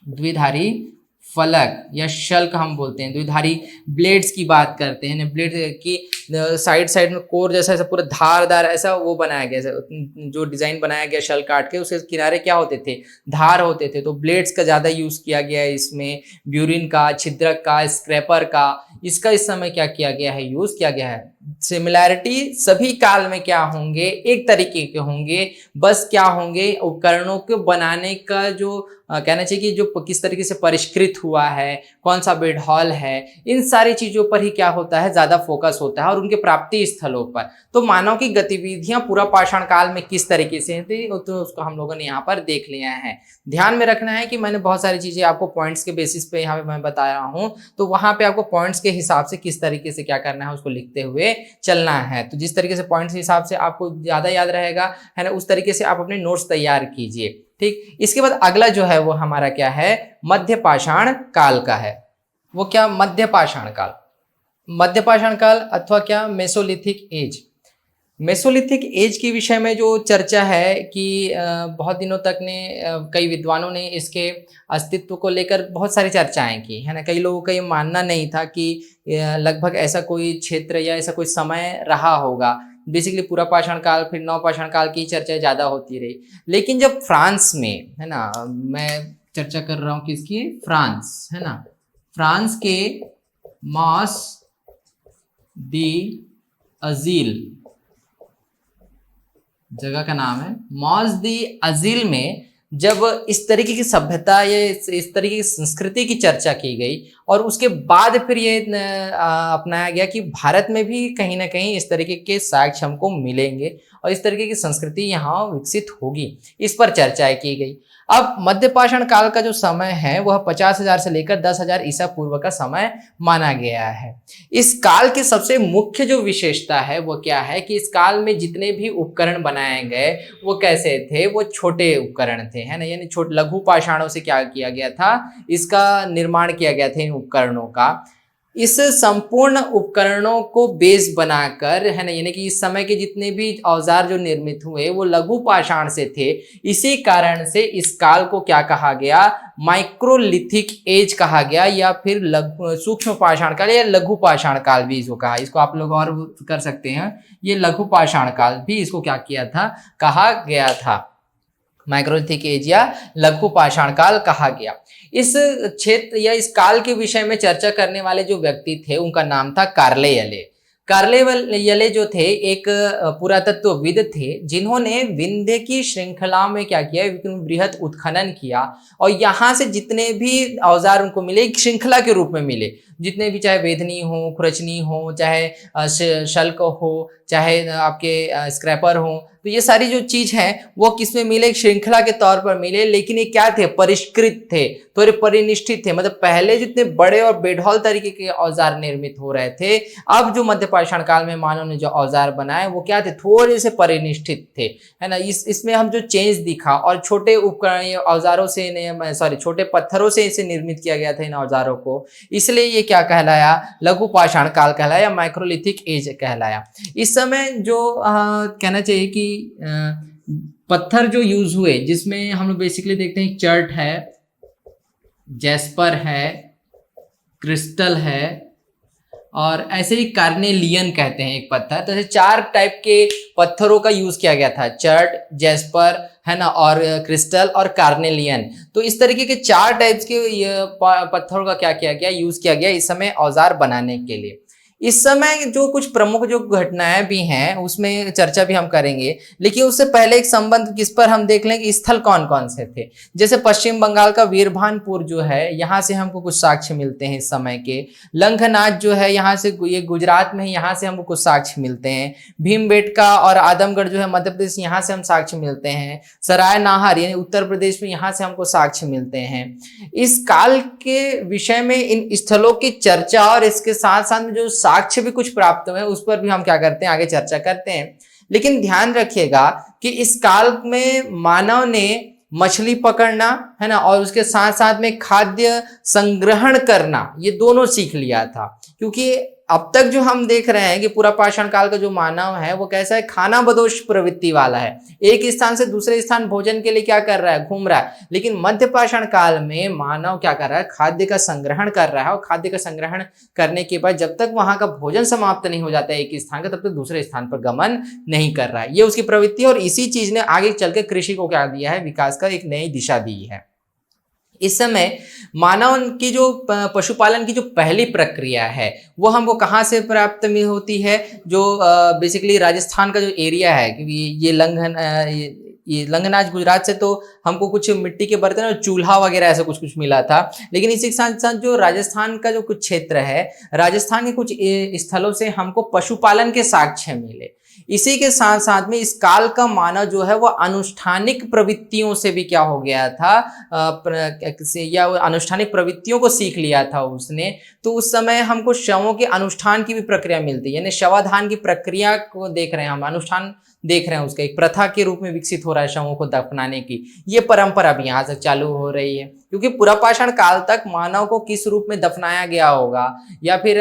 द्विधारी फलक या शल्क हम बोलते हैं। द्विधारी ब्लेड्स की बात करते हैं, ब्लेड की साइड साइड में कोर जैसा ऐसा पूरा धारदार ऐसा वो बनाया गया, जो डिजाइन बनाया गया शल्क काट के, उसके किनारे क्या होते थे, धार होते थे। तो ब्लेड्स का ज्यादा यूज किया गया है इसमें, ब्यूरिन का, छिद्रक का, स्क्रैपर का, इसका इस समय क्या किया गया है, यूज किया गया है। सिमिलैरिटी सभी काल में क्या होंगे, एक तरीके के होंगे, बस क्या होंगे, उपकरणों को बनाने का जो कहना चाहिए कि जो किस तरीके से परिष्कृत हुआ है, कौन सा बेड हॉल है, इन सारी चीजों पर ही क्या होता है, ज्यादा फोकस होता है, और उनके प्राप्ति स्थलों पर। तो मानव की गतिविधियां पूरा पाषाण काल में किस तरीके से थी, तो उसको हम लोगों ने यहाँ पर देख लिया है। ध्यान में रखना है कि मैंने बहुत सारी चीजें आपको पॉइंट्स के बेसिस पे यहाँ पे मैं बता रहा हूँ, तो वहां पे आपको पॉइंट्स के हिसाब से किस तरीके से क्या करना है उसको लिखते हुए चलना है। तो जिस तरीके से पॉइंट्स के हिसाब से आपको ज्यादा याद रहेगा है ना, उस तरीके से आप अपने नोट्स तैयार कीजिए, ठीक। इसके बाद अगला जो है वो हमारा क्या है, मध्य पाषाण काल का है। वो क्या, मध्य पाषाण काल, मध्य पाषाण काल अथवा क्या मेसोलिथिक एज। मेसोलिथिक एज के विषय में जो चर्चा है कि बहुत दिनों तक ने कई विद्वानों ने इसके अस्तित्व को लेकर बहुत सारी चर्चाएं की है ना। कई लोगों का ये मानना नहीं था कि लगभग ऐसा कोई क्षेत्र या ऐसा कोई समय रहा होगा। बेसिकली पूरा पाषाण काल फिर नव पाषाण काल की चर्चा ज़्यादा होती रही। लेकिन जब फ्रांस में है ना, मैं चर्चा कर रहा हूँ किसकी, फ्रांस है ना, फ्रांस के मॉस दी अजील, जगह का नाम है मॉस दी अजील में जब इस तरीके की सभ्यता या इस तरीके की संस्कृति की चर्चा की गई, और उसके बाद फिर ये अपनाया गया कि भारत में भी कहीं ना कहीं इस तरीके के साक्ष्य हमको मिलेंगे और इस तरीके की संस्कृति यहाँ विकसित होगी, इस पर चर्चा की गई। अब मध्य पाषाण काल का जो समय है वह 50,000 से लेकर 10,000 ईसा पूर्व का समय माना गया है। इस काल की सबसे मुख्य जो विशेषता है वो क्या है कि इस काल में जितने भी उपकरण बनाए गए वो कैसे थे, वो छोटे उपकरण थे है ना, यानी छोटे लघु पाषाणों से क्या किया गया था, इसका निर्माण किया गया था इन उपकरणों का। इस संपूर्ण उपकरणों को बेस बनाकर है ना, यानी कि इस समय के जितने भी औजार जो निर्मित हुए वो लघु पाषाण से थे। इसी कारण से इस काल को क्या कहा गया, माइक्रोलिथिक एज कहा गया, या फिर सूक्ष्म पाषाण काल या लघु पाषाण काल भी इसको कहा। इसको आप लोग और कर सकते हैं, ये लघु पाषाण काल भी इसको क्या किया था, कहा गया था। माइक्रोलिथिक एज या लघु पाषाण काल कहा गया। इस क्षेत्र या इस काल के विषय में चर्चा करने वाले जो व्यक्ति थे उनका नाम था कार्ले यले। कार्ले यले जो थे एक पुरातत्वविद थे जिन्होंने विंध्य की श्रृंखला में क्या किया, बृहद उत्खनन किया और यहाँ से जितने भी औजार उनको मिले एक श्रृंखला के रूप में मिले, जितने भी चाहे वेदनी हो, खुरचनी हो, चाहे शल्क हो, चाहे आपके स्क्रैपर हो, तो ये सारी जो चीज है वो किसमें मिले, एक श्रृंखला के तौर पर मिले। लेकिन ये क्या थे, परिष्कृत थे, थोड़े परिनिष्ठित थे। मतलब पहले जितने बड़े और बेढौल तरीके के औजार निर्मित हो रहे थे, अब जो मध्य पाषाण काल में मानव ने जो औजार बनाए वो क्या थे, थोड़े से परिनिष्ठित थे है ना। इसमें हम जो चेंज दिखा, और छोटे उपकरण औजारों से छोटे पत्थरों से इसे निर्मित किया गया था इन औजारों को, इसलिए ये क्या कहलाया, लघु पाषाण काल कहलाया, माइक्रोलिथिक एज कहलाया। इस समय जो कहना चाहिए कि पत्थर जो यूज हुए, जिसमें हम लोग बेसिकली देखते हैं चर्ट है, जैस्पर है, क्रिस्टल है, और ऐसे ही कार्नेलियन कहते हैं एक पत्थर। तो ऐसे 4 टाइप के पत्थरों का यूज किया गया था, चर्ट, जैस्पर है ना, और क्रिस्टल और कार्नेलियन। तो इस तरीके के 4 टाइप्स के पत्थरों का क्या किया गया, यूज किया गया इस समय औजार बनाने के लिए। इस समय जो कुछ प्रमुख जो घटनाएं भी हैं उसमें चर्चा भी हम करेंगे, लेकिन उससे पहले एक संबंध किस पर हम देख लें कि स्थल कौन कौन से थे। जैसे पश्चिम बंगाल का वीरभानपुर जो है, यहाँ से हमको कुछ साक्ष्य मिलते हैं इस समय के। लंघनाथ जो है यहाँ से, ये गुजरात में है, यहाँ से हमको कुछ साक्ष्य मिलते हैं। भीमबेटका और आदमगढ़ जो है मध्य प्रदेश, यहाँ से हम साक्ष्य मिलते हैं। सराय नाहर यानी उत्तर प्रदेश में, यहाँ से हमको साक्ष्य मिलते हैं। इस काल के विषय में इन स्थलों की चर्चा और इसके साथ साथ में जो साक्ष्य भी कुछ प्राप्त हुए उस पर भी हम क्या करते हैं, आगे चर्चा करते हैं। लेकिन ध्यान रखिएगा कि इस काल में मानव ने मछली पकड़ना है ना, और उसके साथ साथ में खाद्य संग्रहण करना, ये दोनों सीख लिया था। क्योंकि अब तक जो हम देख रहे हैं कि पूरा पाषाण काल का जो मानव है वो कैसा है, खाना बदोश प्रवृत्ति वाला है। एक स्थान से दूसरे स्थान भोजन के लिए क्या कर रहा है, घूम रहा है। लेकिन मध्य पाषाण काल में मानव क्या कर रहा है, खाद्य का संग्रहण कर रहा है, और खाद्य का संग्रहण करने के बाद जब तक वहां का भोजन समाप्त नहीं हो जाता है एक स्थान का, तब तक दूसरे स्थान पर गमन नहीं कर रहा है। ये उसकी प्रवृत्ति, और इसी चीज ने आगे चल के कृषि को क्या दिया है, विकास का एक नई दिशा दी है। इस समय मानव की जो पशुपालन की जो पहली प्रक्रिया है वो हमको कहाँ से प्राप्त में होती है, जो बेसिकली राजस्थान का जो एरिया है, क्योंकि ये लंघनाज गुजरात से तो हमको कुछ मिट्टी के बर्तन और चूल्हा वगैरह ऐसा कुछ कुछ मिला था। लेकिन इसी के साथ साथ जो राजस्थान का जो कुछ क्षेत्र है, राजस्थान के कुछ स्थलों से हमको पशुपालन के साक्ष्य मिले। इसी के साथ साथ में इस काल का मानव जो है वो अनुष्ठानिक प्रवृत्तियों से भी क्या हो गया था, या अनुष्ठानिक प्रवृत्तियों को सीख लिया था उसने। तो उस समय हमको शवों के अनुष्ठान की भी प्रक्रिया मिलती है, यानी शवाधान की प्रक्रिया को देख रहे हैं हम, अनुष्ठान देख रहे हैं, उसका एक प्रथा के रूप में विकसित हो रहा है शवों को दफनाने की। ये परंपरा भी यहाँ से चालू हो रही है, क्योंकि पुरापाषाण काल तक मानव को किस रूप में दफनाया गया होगा, या फिर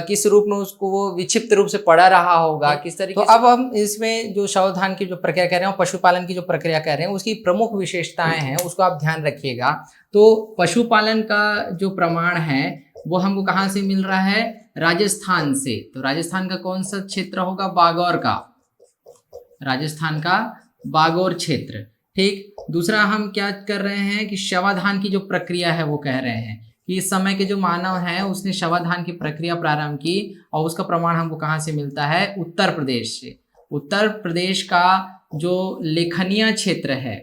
किस रूप में उसको वो विक्षिप्त रूप से पड़ा रहा होगा, किस तरीके। तो अब हम इसमें जो शवधान की जो प्रक्रिया कह रहे हैं, पशुपालन की जो प्रक्रिया कह रहे हैं, उसकी प्रमुख विशेषताएं हैं, उसको आप ध्यान रखिएगा। तो पशुपालन का जो प्रमाण है वो हमको कहाँ से मिल रहा है, राजस्थान से। तो राजस्थान का कौन सा क्षेत्र होगा, बागौर का, राजस्थान का बागौर क्षेत्र। ठीक, दूसरा हम क्या कर रहे हैं कि शवाधान की जो प्रक्रिया है वो कह रहे हैं कि इस समय के जो मानव है उसने शवाधान की प्रक्रिया प्रारंभ की, और उसका प्रमाण हमको कहाँ से मिलता है, उत्तर प्रदेश से। उत्तर प्रदेश का जो लेखनिया क्षेत्र है,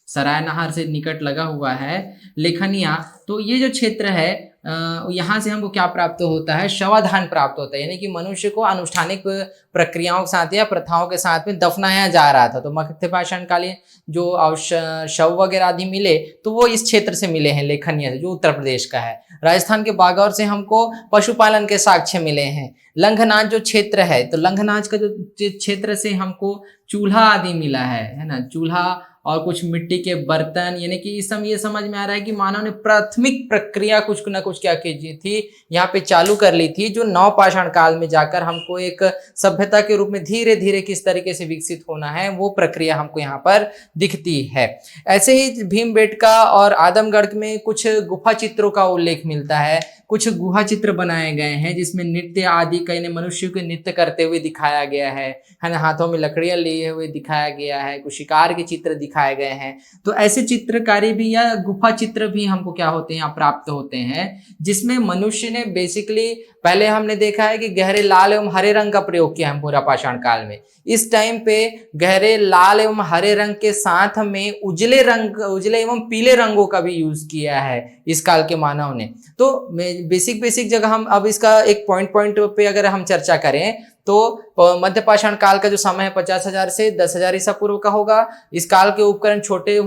सराय नहर से निकट लगा हुआ है लेखनिया, तो ये जो क्षेत्र है यहाँ से हमको क्या प्राप्त होता है, शवाधान प्राप्त होता है। यानी कि मनुष्य को अनुष्ठानिक प्रक्रियाओं के साथ या प्रथाओं के साथ में दफनाया जा रहा था। तो मध्य पाषाण कालीन जो शव वगैरह आदि मिले तो वो इस क्षेत्र से मिले हैं, लेखनिया से, जो उत्तर प्रदेश का है। राजस्थान के बागौर से हमको पशुपालन के साक्ष्य मिले हैं। लंघनाज जो क्षेत्र है, तो लंघनाज का जो क्षेत्र से हमको चूल्हा आदि मिला है ना, चूल्हा और कुछ मिट्टी के बर्तन। यानी कि इस समय ये समझ में आ रहा है कि मानव ने प्राथमिक प्रक्रिया कुछ ना कुछ क्या की थी, यहाँ पे चालू कर ली थी, जो नवपाषाण काल में जाकर हमको एक सभ्यता के रूप में धीरे धीरे किस तरीके से विकसित होना है वो प्रक्रिया हमको यहाँ पर दिखती है। ऐसे ही भीमबेटका और आदमगढ़ में कुछ गुफा चित्रों का उल्लेख मिलता है, कुछ गुहा चित्र बनाए गए हैं जिसमें नृत्य आदि कई मनुष्य को नृत्य करते हुए दिखाया गया है ना, हाथों में लकड़ियां लिए हुए दिखाया गया है, कुछ शिकार के चित्र दिखाए गए हैं। तो ऐसे चित्रकारी भी या गुफा चित्र भी हमको क्या होते हैं, प्राप्त होते हैं, जिसमें मनुष्य ने बेसिकली पहले हमने देखा है कि गहरे लाल एवं हरे रंग का प्रयोग किया है पुरापाषाण काल में। इस टाइम पे गहरे लाल एवं हरे रंग के साथ में उजले एवं पीले रंगों का भी यूज किया है इस काल के मानव ने। तो बेसिक जगह हम अब इसका एक पॉइंट पे अगर हम चर्चा करें तो मध्य पाषाण काल का जो समय है 50,000 से 10,000 ईसा पूर्व का होगा। इस काल के उपकरण छोटे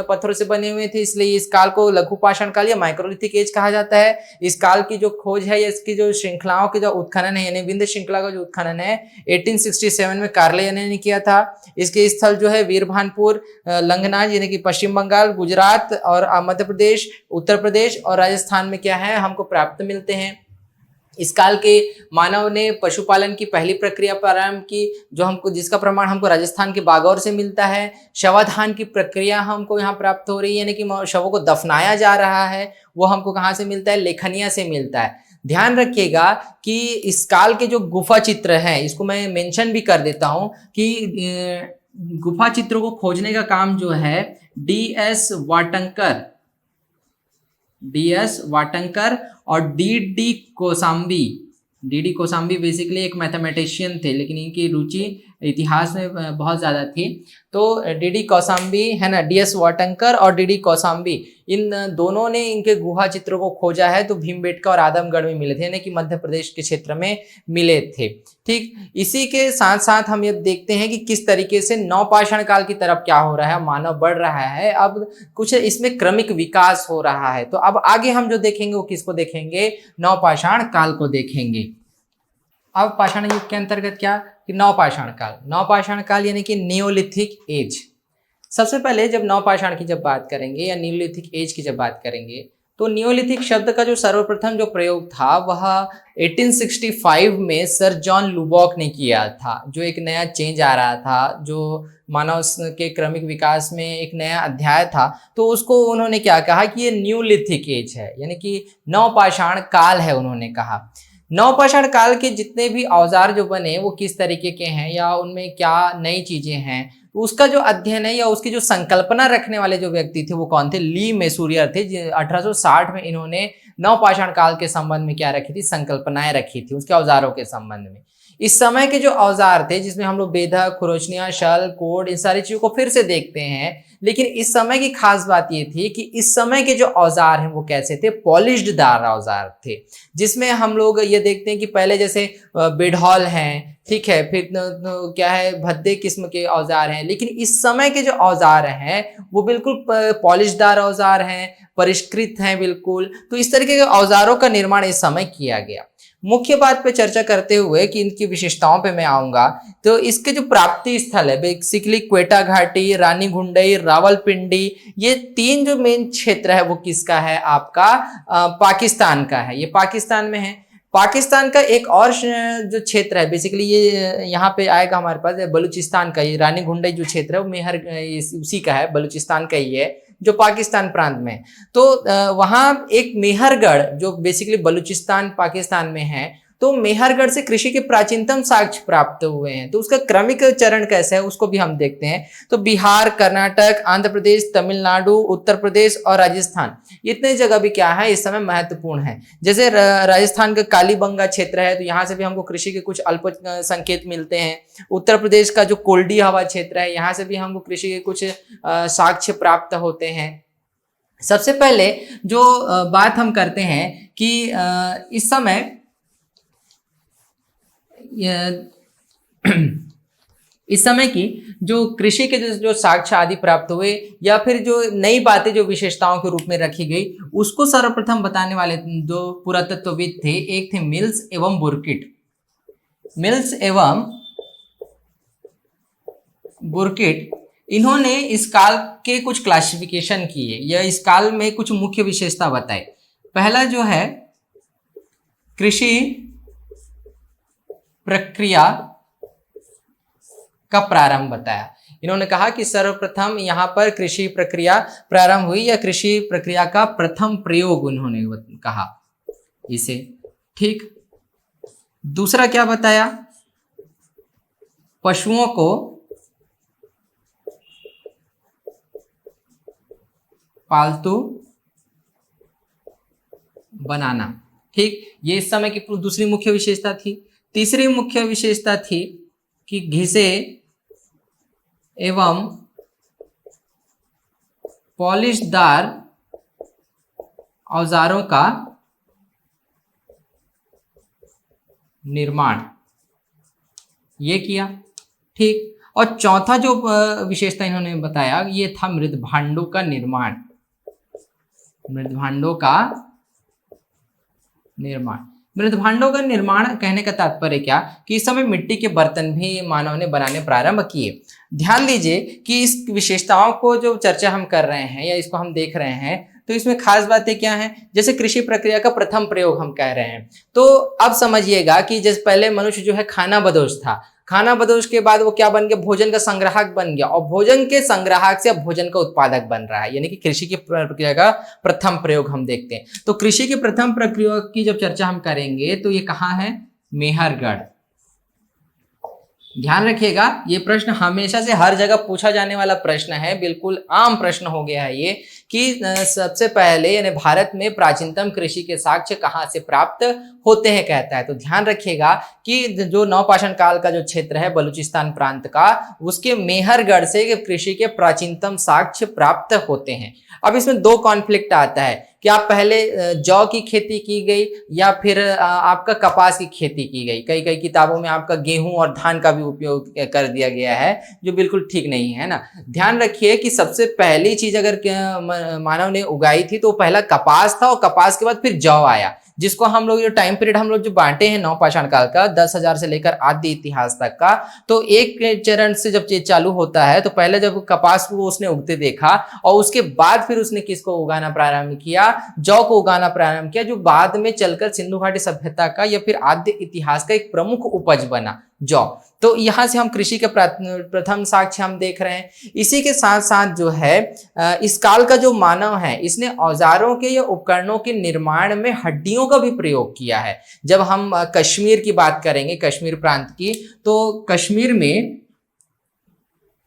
पत्थरों से बने हुए थे, इसलिए इस काल को लघु पाषाण काल या माइक्रोलिथिक एज कहा जाता है। इस काल की जो खोज है या इसकी जो श्रृंखलाओं के जो उत्खनन है, यानी विंध्य श्रृंखला का जो उत्खनन है 1867 में कार्ले ने किया था। इसके स्थल जो है वीरभानपुर, लंघनाज यानी कि पश्चिम बंगाल, गुजरात और मध्य प्रदेश, उत्तर प्रदेश और राजस्थान में क्या है हमको प्राप्त मिलते हैं। इस काल के मानव ने पशुपालन की पहली प्रक्रिया प्रारंभ की, जो हमको जिसका प्रमाण हमको राजस्थान के बागौर से मिलता है। शवाधान की प्रक्रिया हमको यहाँ प्राप्त हो रही है, यानी कि शवों को दफनाया जा रहा है, वो हमको कहाँ से मिलता है? लेखनिया से मिलता है। ध्यान रखिएगा कि इस काल के जो गुफा चित्र हैं, इसको मैं मेंशन भी कर देता हूँ कि गुफा चित्रों को खोजने का काम जो है डी.एस. वाटंकर और डी.डी. कोसाम्बी बेसिकली एक मैथमेटिशियन थे, लेकिन इनकी रुचि इतिहास में बहुत ज़्यादा थी। तो डी.डी. कोसाम्बी है ना, डी.एस. वाटंकर और डी.डी. कोसाम्बी, इन दोनों ने इनके गुहा चित्रों को खोजा है। तो भीमबेटका और आदमगढ़ में मिले थे, यानी कि मध्य प्रदेश के क्षेत्र में मिले थे। ठीक, इसी के साथ साथ हम ये देखते हैं कि किस तरीके से नवपाषाण काल की तरफ क्या हो रहा है, मानव बढ़ रहा है, अब कुछ इसमें क्रमिक विकास हो रहा है। तो अब आगे हम जो देखेंगे वो किसको देखेंगे? नवपाषाण काल को देखेंगे। अब पाषाण युग के अंतर्गत क्या कि नवपाषाण काल यानी कि नियोलिथिक एज। सबसे पहले जब नवपाषाण की जब बात करेंगे या नियोलिथिक एज की जब बात करेंगे, तो नियोलिथिक शब्द का जो सर्वप्रथम जो प्रयोग था वह 1865 में सर जॉन लुबॉक ने किया था। जो एक नया चेंज आ रहा था, जो मानव के क्रमिक विकास में एक नया अध्याय था, तो उसको उन्होंने क्या कहा कि ये न्यूलिथिक एज है, यानी कि नवपाषाण काल है। उन्होंने कहा नवपाषाण काल के जितने भी औजार जो बने वो किस तरीके के हैं या उनमें क्या नई चीजें हैं, तो उसका जो अध्ययन है या उसकी जो संकल्पना रखने वाले जो व्यक्ति थे वो कौन थे? ली मेसूरियर थे। 1860 में इन्होंने नवपाषाण काल के संबंध में क्या रखी थी? संकल्पनाएं रखी थी उसके औजारों के संबंध में। इस समय के जो औजार थे, जिसमें हम लोग बेधक, खुरोचनिया, शल, कोड, इन सारी चीजों को फिर से देखते हैं, लेकिन इस समय की खास बात ये थी कि इस समय के जो औजार हैं वो कैसे थे? पॉलिश्ड दार औजार थे, जिसमें हम लोग ये देखते हैं कि पहले जैसे बेढौल हैं, ठीक है, फिर क्या है, भद्दे किस्म के औजार हैं, लेकिन इस समय के जो औजार हैं वो बिल्कुल पॉलिशदार औजार हैं, परिष्कृत हैं बिल्कुल। तो इस तरीके के औजारों का निर्माण इस समय किया गया। मुख्य बात पे चर्चा करते हुए कि इनकी विशेषताओं पे मैं आऊंगा, तो इसके जो प्राप्ति स्थल है बेसिकली क्वेटा घाटी, रानीगुंडई, रावलपिंडी, ये तीन जो मेन क्षेत्र है वो किसका है? आपका पाकिस्तान का है। ये पाकिस्तान में है। पाकिस्तान का एक और जो क्षेत्र है बेसिकली ये यहाँ पे आएगा हमारे पास, बलूचिस्तान का। ये रानीगुंडई जो क्षेत्र है वो मेहर उसी का है, बलूचिस्तान का ही है, जो पाकिस्तान प्रांत में। तो वहाँ एक मेहरगढ़ जो बेसिकली बलूचिस्तान पाकिस्तान में है, तो मेहरगढ़ से कृषि के प्राचीनतम साक्ष्य प्राप्त हुए हैं। तो उसका क्रमिक चरण कैसा है उसको भी हम देखते हैं। तो बिहार, कर्नाटक, आंध्र प्रदेश, तमिलनाडु, उत्तर प्रदेश और राजस्थान, इतने जगह भी क्या है इस समय महत्वपूर्ण है। जैसे राजस्थान का कालीबंगा क्षेत्र है, तो यहाँ से भी हमको कृषि के कुछ अल्प संकेत मिलते हैं। उत्तर प्रदेश का जो कोल्डी हवा क्षेत्र है, यहाँ से भी हमको कृषि के कुछ साक्ष्य प्राप्त होते हैं। सबसे पहले जो बात हम करते हैं कि इस समय इस समय की जो कृषि के जो साक्ष्य आदि प्राप्त हुए या फिर जो नई बातें जो विशेषताओं के रूप में रखी गई, उसको सर्वप्रथम बताने वाले जो पुरातत्वविद थे, एक थे मिल्स एवं बुर्किट। इन्होंने इस काल के कुछ क्लासिफिकेशन किए या इस काल में कुछ मुख्य विशेषता बताए। पहला जो है कृषि प्रक्रिया का प्रारंभ बताया। इन्होंने कहा कि सर्वप्रथम यहाँ पर कृषि प्रक्रिया प्रारंभ हुई या कृषि प्रक्रिया का प्रथम प्रयोग उन्होंने कहा इसे। ठीक, दूसरा क्या बताया? पशुओं को पालतू बनाना। ठीक, ये इस समय की दूसरी मुख्य विशेषता थी। तीसरी मुख्य विशेषता थी कि घिसे एवं पॉलिशदार औजारों का निर्माण, ये किया। ठीक, और चौथा जो विशेषता इन्होंने बताया ये था मृदभांडों का निर्माण। मृदभांडों का निर्माण कहने का तात्पर्य क्या कि इस समय मिट्टी के बर्तन भी मानव ने बनाने प्रारंभ किए। ध्यान दीजिए कि इस विशेषताओं को जो चर्चा हम कर रहे हैं या इसको हम देख रहे हैं, तो तो इसमें खास बातें क्या हैं, जैसे कृषि प्रक्रिया का प्रथम प्रयोग हम कह रहे हैं। तो अब समझिएगा कि जैसे पहले मनुष्य जो है खाना बदोश था, खाना बदोश के बाद वो क्या बन गया, भोजन का संग्राहक बन गया, और भोजन के संग्राहक से अब भोजन का उत्पादक बन रहा है, यानी कि कृषि की प्रक्रिया का प्रथम प्रयोग हम देखते हैं। तो कृषि की प्रथम प्रक्रिया की जब चर्चा हम करेंगे तो ये कहाँ है, मेहरगढ़। ध्यान रखिएगा, ये प्रश्न हमेशा से हर जगह पूछा जाने वाला प्रश्न है, बिल्कुल आम प्रश्न हो गया है ये, कि सबसे पहले यानी भारत में प्राचीनतम कृषि के साक्ष्य कहाँ से प्राप्त होते हैं कहता है। तो ध्यान रखिएगा कि जो नवपाषाण काल का जो क्षेत्र है बलूचिस्तान प्रांत का, उसके मेहरगढ़ से कृषि के प्राचीनतम साक्ष्य प्राप्त होते हैं। अब इसमें दो कॉन्फ्लिक्ट आता है कि आप पहले जौ की खेती की गई या फिर आपका कपास की खेती की गई। कई कई किताबों में आपका गेहूं और धान का भी उपयोग कर दिया गया है, जो बिल्कुल ठीक नहीं है ना। ध्यान रखिए कि सबसे पहली चीज अगर मानव ने उगाई थी तो पहला कपास था, और कपास के बाद फिर जौ आया, जिसको हम लोग जो टाइम पीरियड हम लोग जो बांटे हैं नवपाषाण काल का 10,000 से लेकर आदि इतिहास तक का, तो एक चरण से जब चीज चालू होता है तो पहले जब कपास को उसने उगते देखा, और उसके बाद फिर उसने किसको उगाना प्रारंभ किया, जौ को उगाना प्रारंभ किया, जो बाद में चलकर सिंधु घाटी सभ्यता का या फिर आद्य इतिहास का एक प्रमुख उपज बना, जौ। तो यहां से हम कृषि के प्रथम साक्ष्य हम देख रहे हैं। इसी के साथ साथ जो है इस काल का जो मानव है, इसने औजारों के या उपकरणों के निर्माण में हड्डियों का भी प्रयोग किया है। जब हम कश्मीर की बात करेंगे, कश्मीर प्रांत की, तो कश्मीर में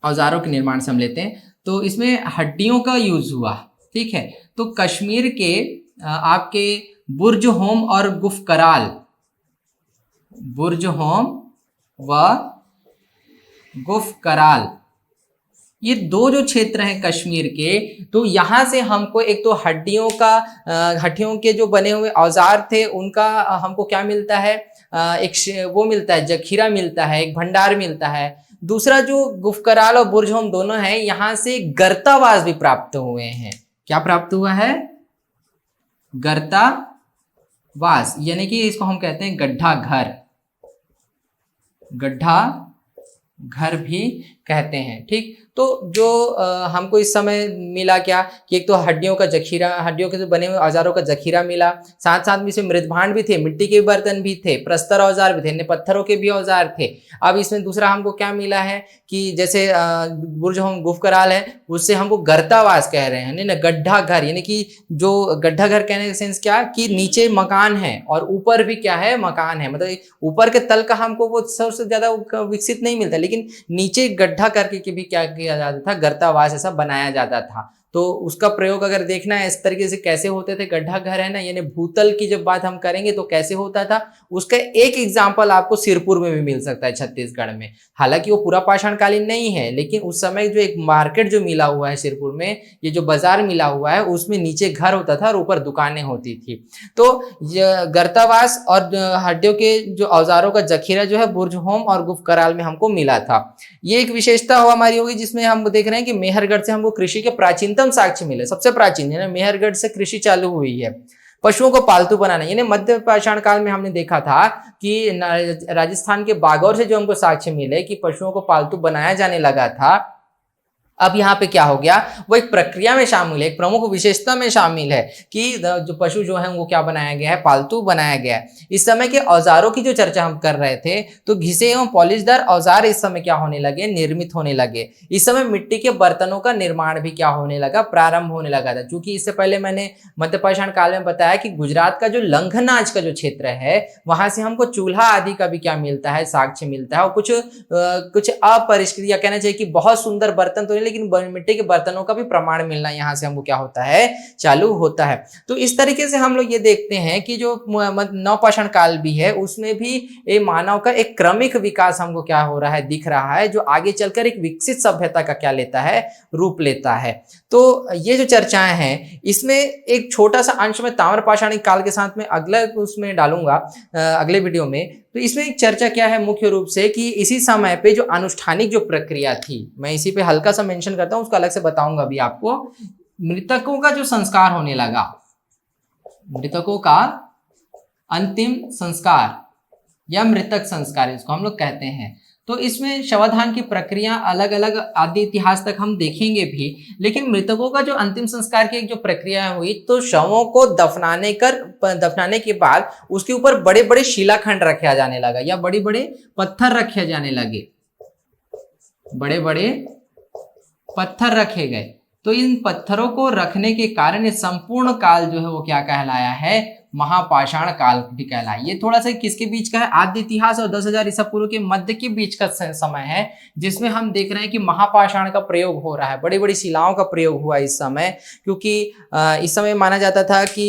औजारों के निर्माण से हम लेते हैं तो इसमें हड्डियों का यूज हुआ, ठीक है। तो कश्मीर के आपके बुर्ज होम और गुफकराल, बुर्ज होम व गुफकराल, ये दो जो क्षेत्र हैं कश्मीर के, तो यहाँ से हमको एक तो हड्डियों के जो बने हुए औजार थे उनका हमको क्या मिलता है, एक वो मिलता है, जखीरा मिलता है, एक भंडार मिलता है। दूसरा जो गुफकराल और बुर्ज होम दोनों हैं, यहाँ से गर्तावास भी प्राप्त हुए हैं। क्या प्राप्त हुआ है, गर्तावास, यानी कि इसको हम कहते हैं गड्ढा घर, गड्ढा घर भी कहते हैं, ठीक। तो जो हमको इस समय मिला क्या कि एक तो हड्डियों का जखीरा, हड्डियों के बने हुए औजारों का जखीरा मिला, साथ साथ में इसमें मृदभांड भी थे, मिट्टी के बर्तन भी थे, प्रस्तर औजार भी थे, पत्थरों के भी औजार थे। अब इसमें दूसरा हमको क्या मिला है कि जैसे बुर्ज होम गुफकराल है, उससे हमको गर्तावास कह रहे हैं ना, गड्ढा घर, यानी कि जो गड्ढा घर कहने का सेंस क्या कि नीचे मकान है और ऊपर भी क्या है, मकान है। मतलब ऊपर के तल का हमको वो सबसे ज्यादा विकसित नहीं मिलता, लेकिन नीचे गड्ढा करके के भी क्या किया जाता था, गर्तावास ऐसा बनाया जाता था। तो उसका प्रयोग अगर देखना है इस तरीके से कैसे होते थे, गड्ढा घर है ना, यानी भूतल की जब बात हम करेंगे तो कैसे होता था, उसका एक एग्जाम्पल आपको सिरपुर में भी मिल सकता है, छत्तीसगढ़ में। हालांकि वो पूरा पाषाणकालीन नहीं है, लेकिन उस समय जो एक मार्केट जो मिला हुआ है सिरपुर में, ये जो बाजार मिला हुआ है, उसमें नीचे घर होता था और ऊपर दुकानें होती थी। तो गर्तावास और हड्डियों के जो औजारों का जखीरा जो है बुर्ज होम और गुफकराल में हमको मिला था। ये एक विशेषता हमारी होगी, जिसमें हम देख रहे हैं कि मेहरगढ़ से हमको कृषि के प्राचीनतम साक्ष्य मिले, सबसे प्राचीन है ना, मेहरगढ़ से कृषि चालू हुई है। पशुओं को पालतू बनाना, यानी मध्य पाषाण काल में हमने देखा था कि राजस्थान के बागौर से जो हमको साक्ष्य मिले कि पशुओं को पालतू बनाया जाने लगा था। अब यहाँ पे क्या हो गया, वो एक प्रक्रिया में शामिल है, एक प्रमुख विशेषता में शामिल है कि जो पशु जो है वो क्या बनाया गया है, पालतू बनाया गया है। इस समय के औजारों की जो चर्चा हम कर रहे थे, तो घिसे एवं पॉलिशदार औजार इस समय क्या होने लगे, निर्मित होने लगे। इस समय मिट्टी के बर्तनों का निर्माण भी क्या होने लगा, प्रारंभ होने लगा था। क्योंकि इससे पहले मैंने मध्य पाषाण काल में बताया कि गुजरात का जो लंघनाज का जो क्षेत्र है, वहां से हमको चूल्हा आदि का भी क्या मिलता है, साक्ष्य मिलता है। और कुछ अपरिष्कृत या कहना चाहिए कि बहुत सुंदर बर्तन तो लेकिन मिट्टी के बर्तनों का भी प्रमाण मिलना यहाँ से हमको क्या होता है, चालू होता है। तो इस तरीके से हम लोग ये देखते हैं कि जो नवपाषाण काल भी है, उसमें भी ये मानव का एक क्रमिक विकास हमको क्या हो रहा है, दिख रहा है, जो आगे चलकर एक विकसित सभ्यता का क्या लेता है, रूप लेता है। तो ये जो चर्चाएं हैं, इसमें एक छोटा सा अंश में ताम्रपाषाणिक काल के साथ में अगले उसमें डालूंगा, अगले वीडियो में। तो इसमें एक चर्चा क्या है मुख्य रूप से कि इसी समय पे जो अनुष्ठानिक जो प्रक्रिया थी, मैं इसी पे हल्का सा मेंशन करता हूं, उसको अलग से बताऊंगा अभी आपको। मृतकों का जो संस्कार होने लगा, मृतकों का अंतिम संस्कार या मृतक संस्कार इसको हम लोग कहते हैं, तो इसमें शवदान की प्रक्रिया अलग अलग आदि इतिहास तक हम देखेंगे भी, लेकिन मृतकों का जो अंतिम संस्कार की एक जो प्रक्रिया हुई, तो शवों को दफनाने के बाद उसके ऊपर बड़े बड़े शिलाखंड रखे जाने लगा या बड़े बड़े पत्थर रखे जाने लगे, बड़े बड़े पत्थर रखे गए। तो इन पत्थरों को रखने के कारण ये संपूर्ण काल जो है वो क्या कहलाया है, महापाषाण काल भी कहलाया। ये थोड़ा सा किसके बीच का है, आद्य इतिहास और 10,000 ईसा पूर्व के मध्य के बीच का समय है, जिसमें हम देख रहे हैं कि महापाषाण का प्रयोग हो रहा है, बड़ी बड़ी शिलाओं का प्रयोग हुआ इस समय, क्योंकि इस समय माना जाता था कि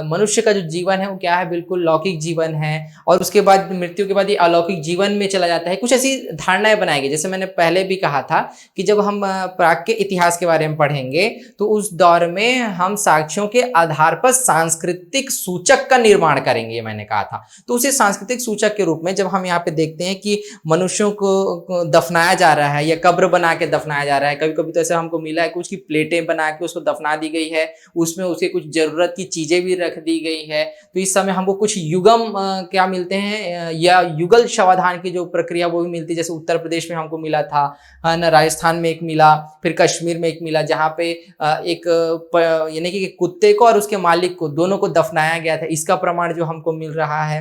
मनुष्य का जो जीवन है वो क्या है, बिल्कुल लौकिक जीवन है, और उसके बाद मृत्यु के बाद ये अलौकिक जीवन में चला जाता है। कुछ ऐसी धारणाएं बनाई गई, जैसे मैंने पहले भी कहा था कि जब हम प्राग के इतिहास के बारे में पढ़ेंगे तो उस दौर में हम साक्ष्यों के आधार पर सांस्कृतिक सूचक का निर्माण करेंगे, ये मैंने कहा था। तो उसे सांस्कृतिक सूचक के रूप में जब हम यहाँ पे देखते हैं कि मनुष्यों को दफनाया जा रहा है या कब्र बना के दफनाया जा रहा है, कभी कभी तो ऐसा हमको मिला है कुछ की प्लेटें बना के उसको दफना दी गई है, उसमें उसके कुछ जरूरत की चीजें भी रख दी गई है। तो इस समय हमको कुछ युगम क्या मिलते हैं या युगल शवदान की जो प्रक्रिया वो भी मिलती है, जैसे उत्तर प्रदेश में हमको मिला था ना, राजस्थान में एक मिला, फिर कश्मीर में एक मिला, जहाँ पे एक यानी कि कुत्ते को और उसके मालिक को दोनों को दफनाया गया था, इसका प्रमाण जो हमको मिल रहा है।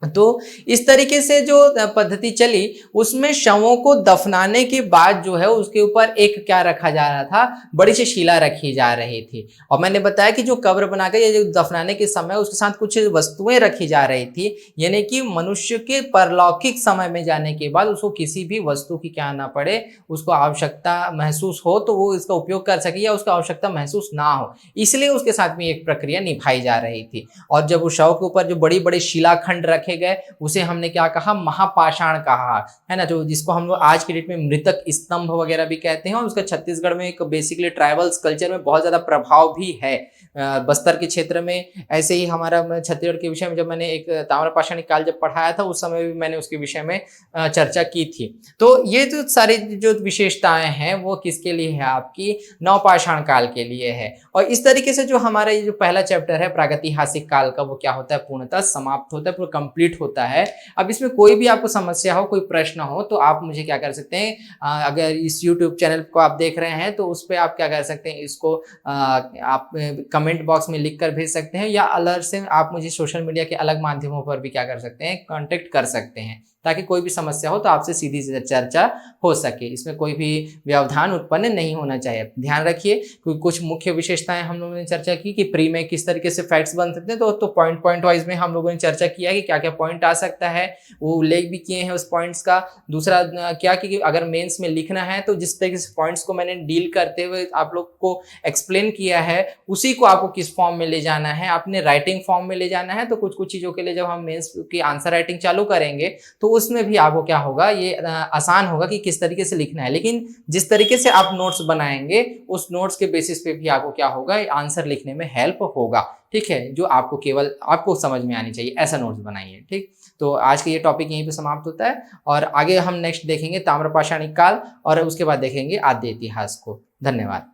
तो इस तरीके से जो पद्धति चली, उसमें शवों को दफनाने के बाद जो है उसके ऊपर एक क्या रखा जा रहा था, बड़ी सी शिला रखी जा रही थी। और मैंने बताया कि जो कब्र बनाकर या जो दफनाने के समय उसके साथ कुछ वस्तुएं रखी जा रही थी, यानी कि मनुष्य के परलौकिक समय में जाने के बाद उसको किसी भी वस्तु की क्या ना पड़े, उसको आवश्यकता महसूस हो तो वो इसका उपयोग कर सके, या उसका आवश्यकता महसूस ना हो, इसलिए उसके साथ में एक प्रक्रिया निभाई जा रही थी। और जब उस शव के ऊपर जो बड़ी बड़ी शिलाखंड रखे गए, उसे हमने क्या कहा, महापाषाण कहा, है ना, जो जिसको हम लोग आज के डेट में मृतक स्तंभ वगैरह भी कहते हैं। और उसका छत्तीसगढ़ में एक बेसिकली ट्राइबल्स कल्चर में बहुत ज्यादा प्रभाव भी है, बस्तर के क्षेत्र में। ऐसे ही हमारा छत्तीसगढ़ के विषय में जब मैंने एक ताम्रपाषाणी काल जब पढ़ाया था, उस समय भी मैंने उसके विषय में चर्चा की थी। तो ये जो सारी जो विशेषताएं हैं वो किसके लिए है, आपकी नवपाषाण काल के लिए है। और इस तरीके से जो हमारा ये जो पहला चैप्टर है प्रागैतिहासिक काल का, वो क्या होता है, पूर्णतः समाप्त होता है, पूरा कंप्लीट होता है। अब इसमें कोई भी आपको समस्या हो, कोई प्रश्न हो, तो आप मुझे क्या कर सकते हैं, अगर इस YouTube चैनल को आप देख रहे हैं तो उस पर आप क्या कर सकते हैं, इसको आप कमेंट बॉक्स में लिख कर भेज सकते हैं, या अलर्ट से आप मुझे सोशल मीडिया के अलग माध्यमों पर भी क्या कर सकते हैं, कांटेक्ट कर सकते हैं, ताकि कोई भी समस्या हो तो आपसे सीधी चर्चा हो सके। इसमें कोई भी व्यवधान उत्पन्न नहीं होना चाहिए। ध्यान रखिए, क्योंकि कुछ मुख्य विशेषताएं हम लोगों ने चर्चा की कि प्री में किस तरीके से फैक्ट्स बन सकते हैं, तो पॉइंट वाइज में हम लोगों ने चर्चा किया कि क्या क्या पॉइंट आ सकता है, वो उल्लेख भी किए हैं उस पॉइंट्स का। दूसरा क्या कि अगर मेंस में लिखना है तो जिस तरीके से पॉइंट्स को मैंने डील करते हुए आप लोग को एक्सप्लेन किया है, उसी को आपको किस फॉर्म में ले जाना है, आपने राइटिंग फॉर्म में ले जाना है। तो कुछ कुछ चीज़ों के लिए जब हम मेंस की आंसर राइटिंग चालू करेंगे तो उसमें भी आपको क्या होगा, ये आसान होगा कि किस तरीके से लिखना है। लेकिन जिस तरीके से आप नोट्स बनाएंगे, उस नोट्स के बेसिस पे भी आपको क्या होगा, आंसर लिखने में हेल्प होगा। ठीक है, जो आपको केवल आपको समझ में आनी चाहिए, ऐसा नोट्स बनाइए। ठीक, तो आज का ये टॉपिक यहीं पे समाप्त होता है, और आगे हम नेक्स्ट देखेंगे ताम्रपाषाणी काल, और उसके बाद देखेंगे आद्य इतिहास को। धन्यवाद।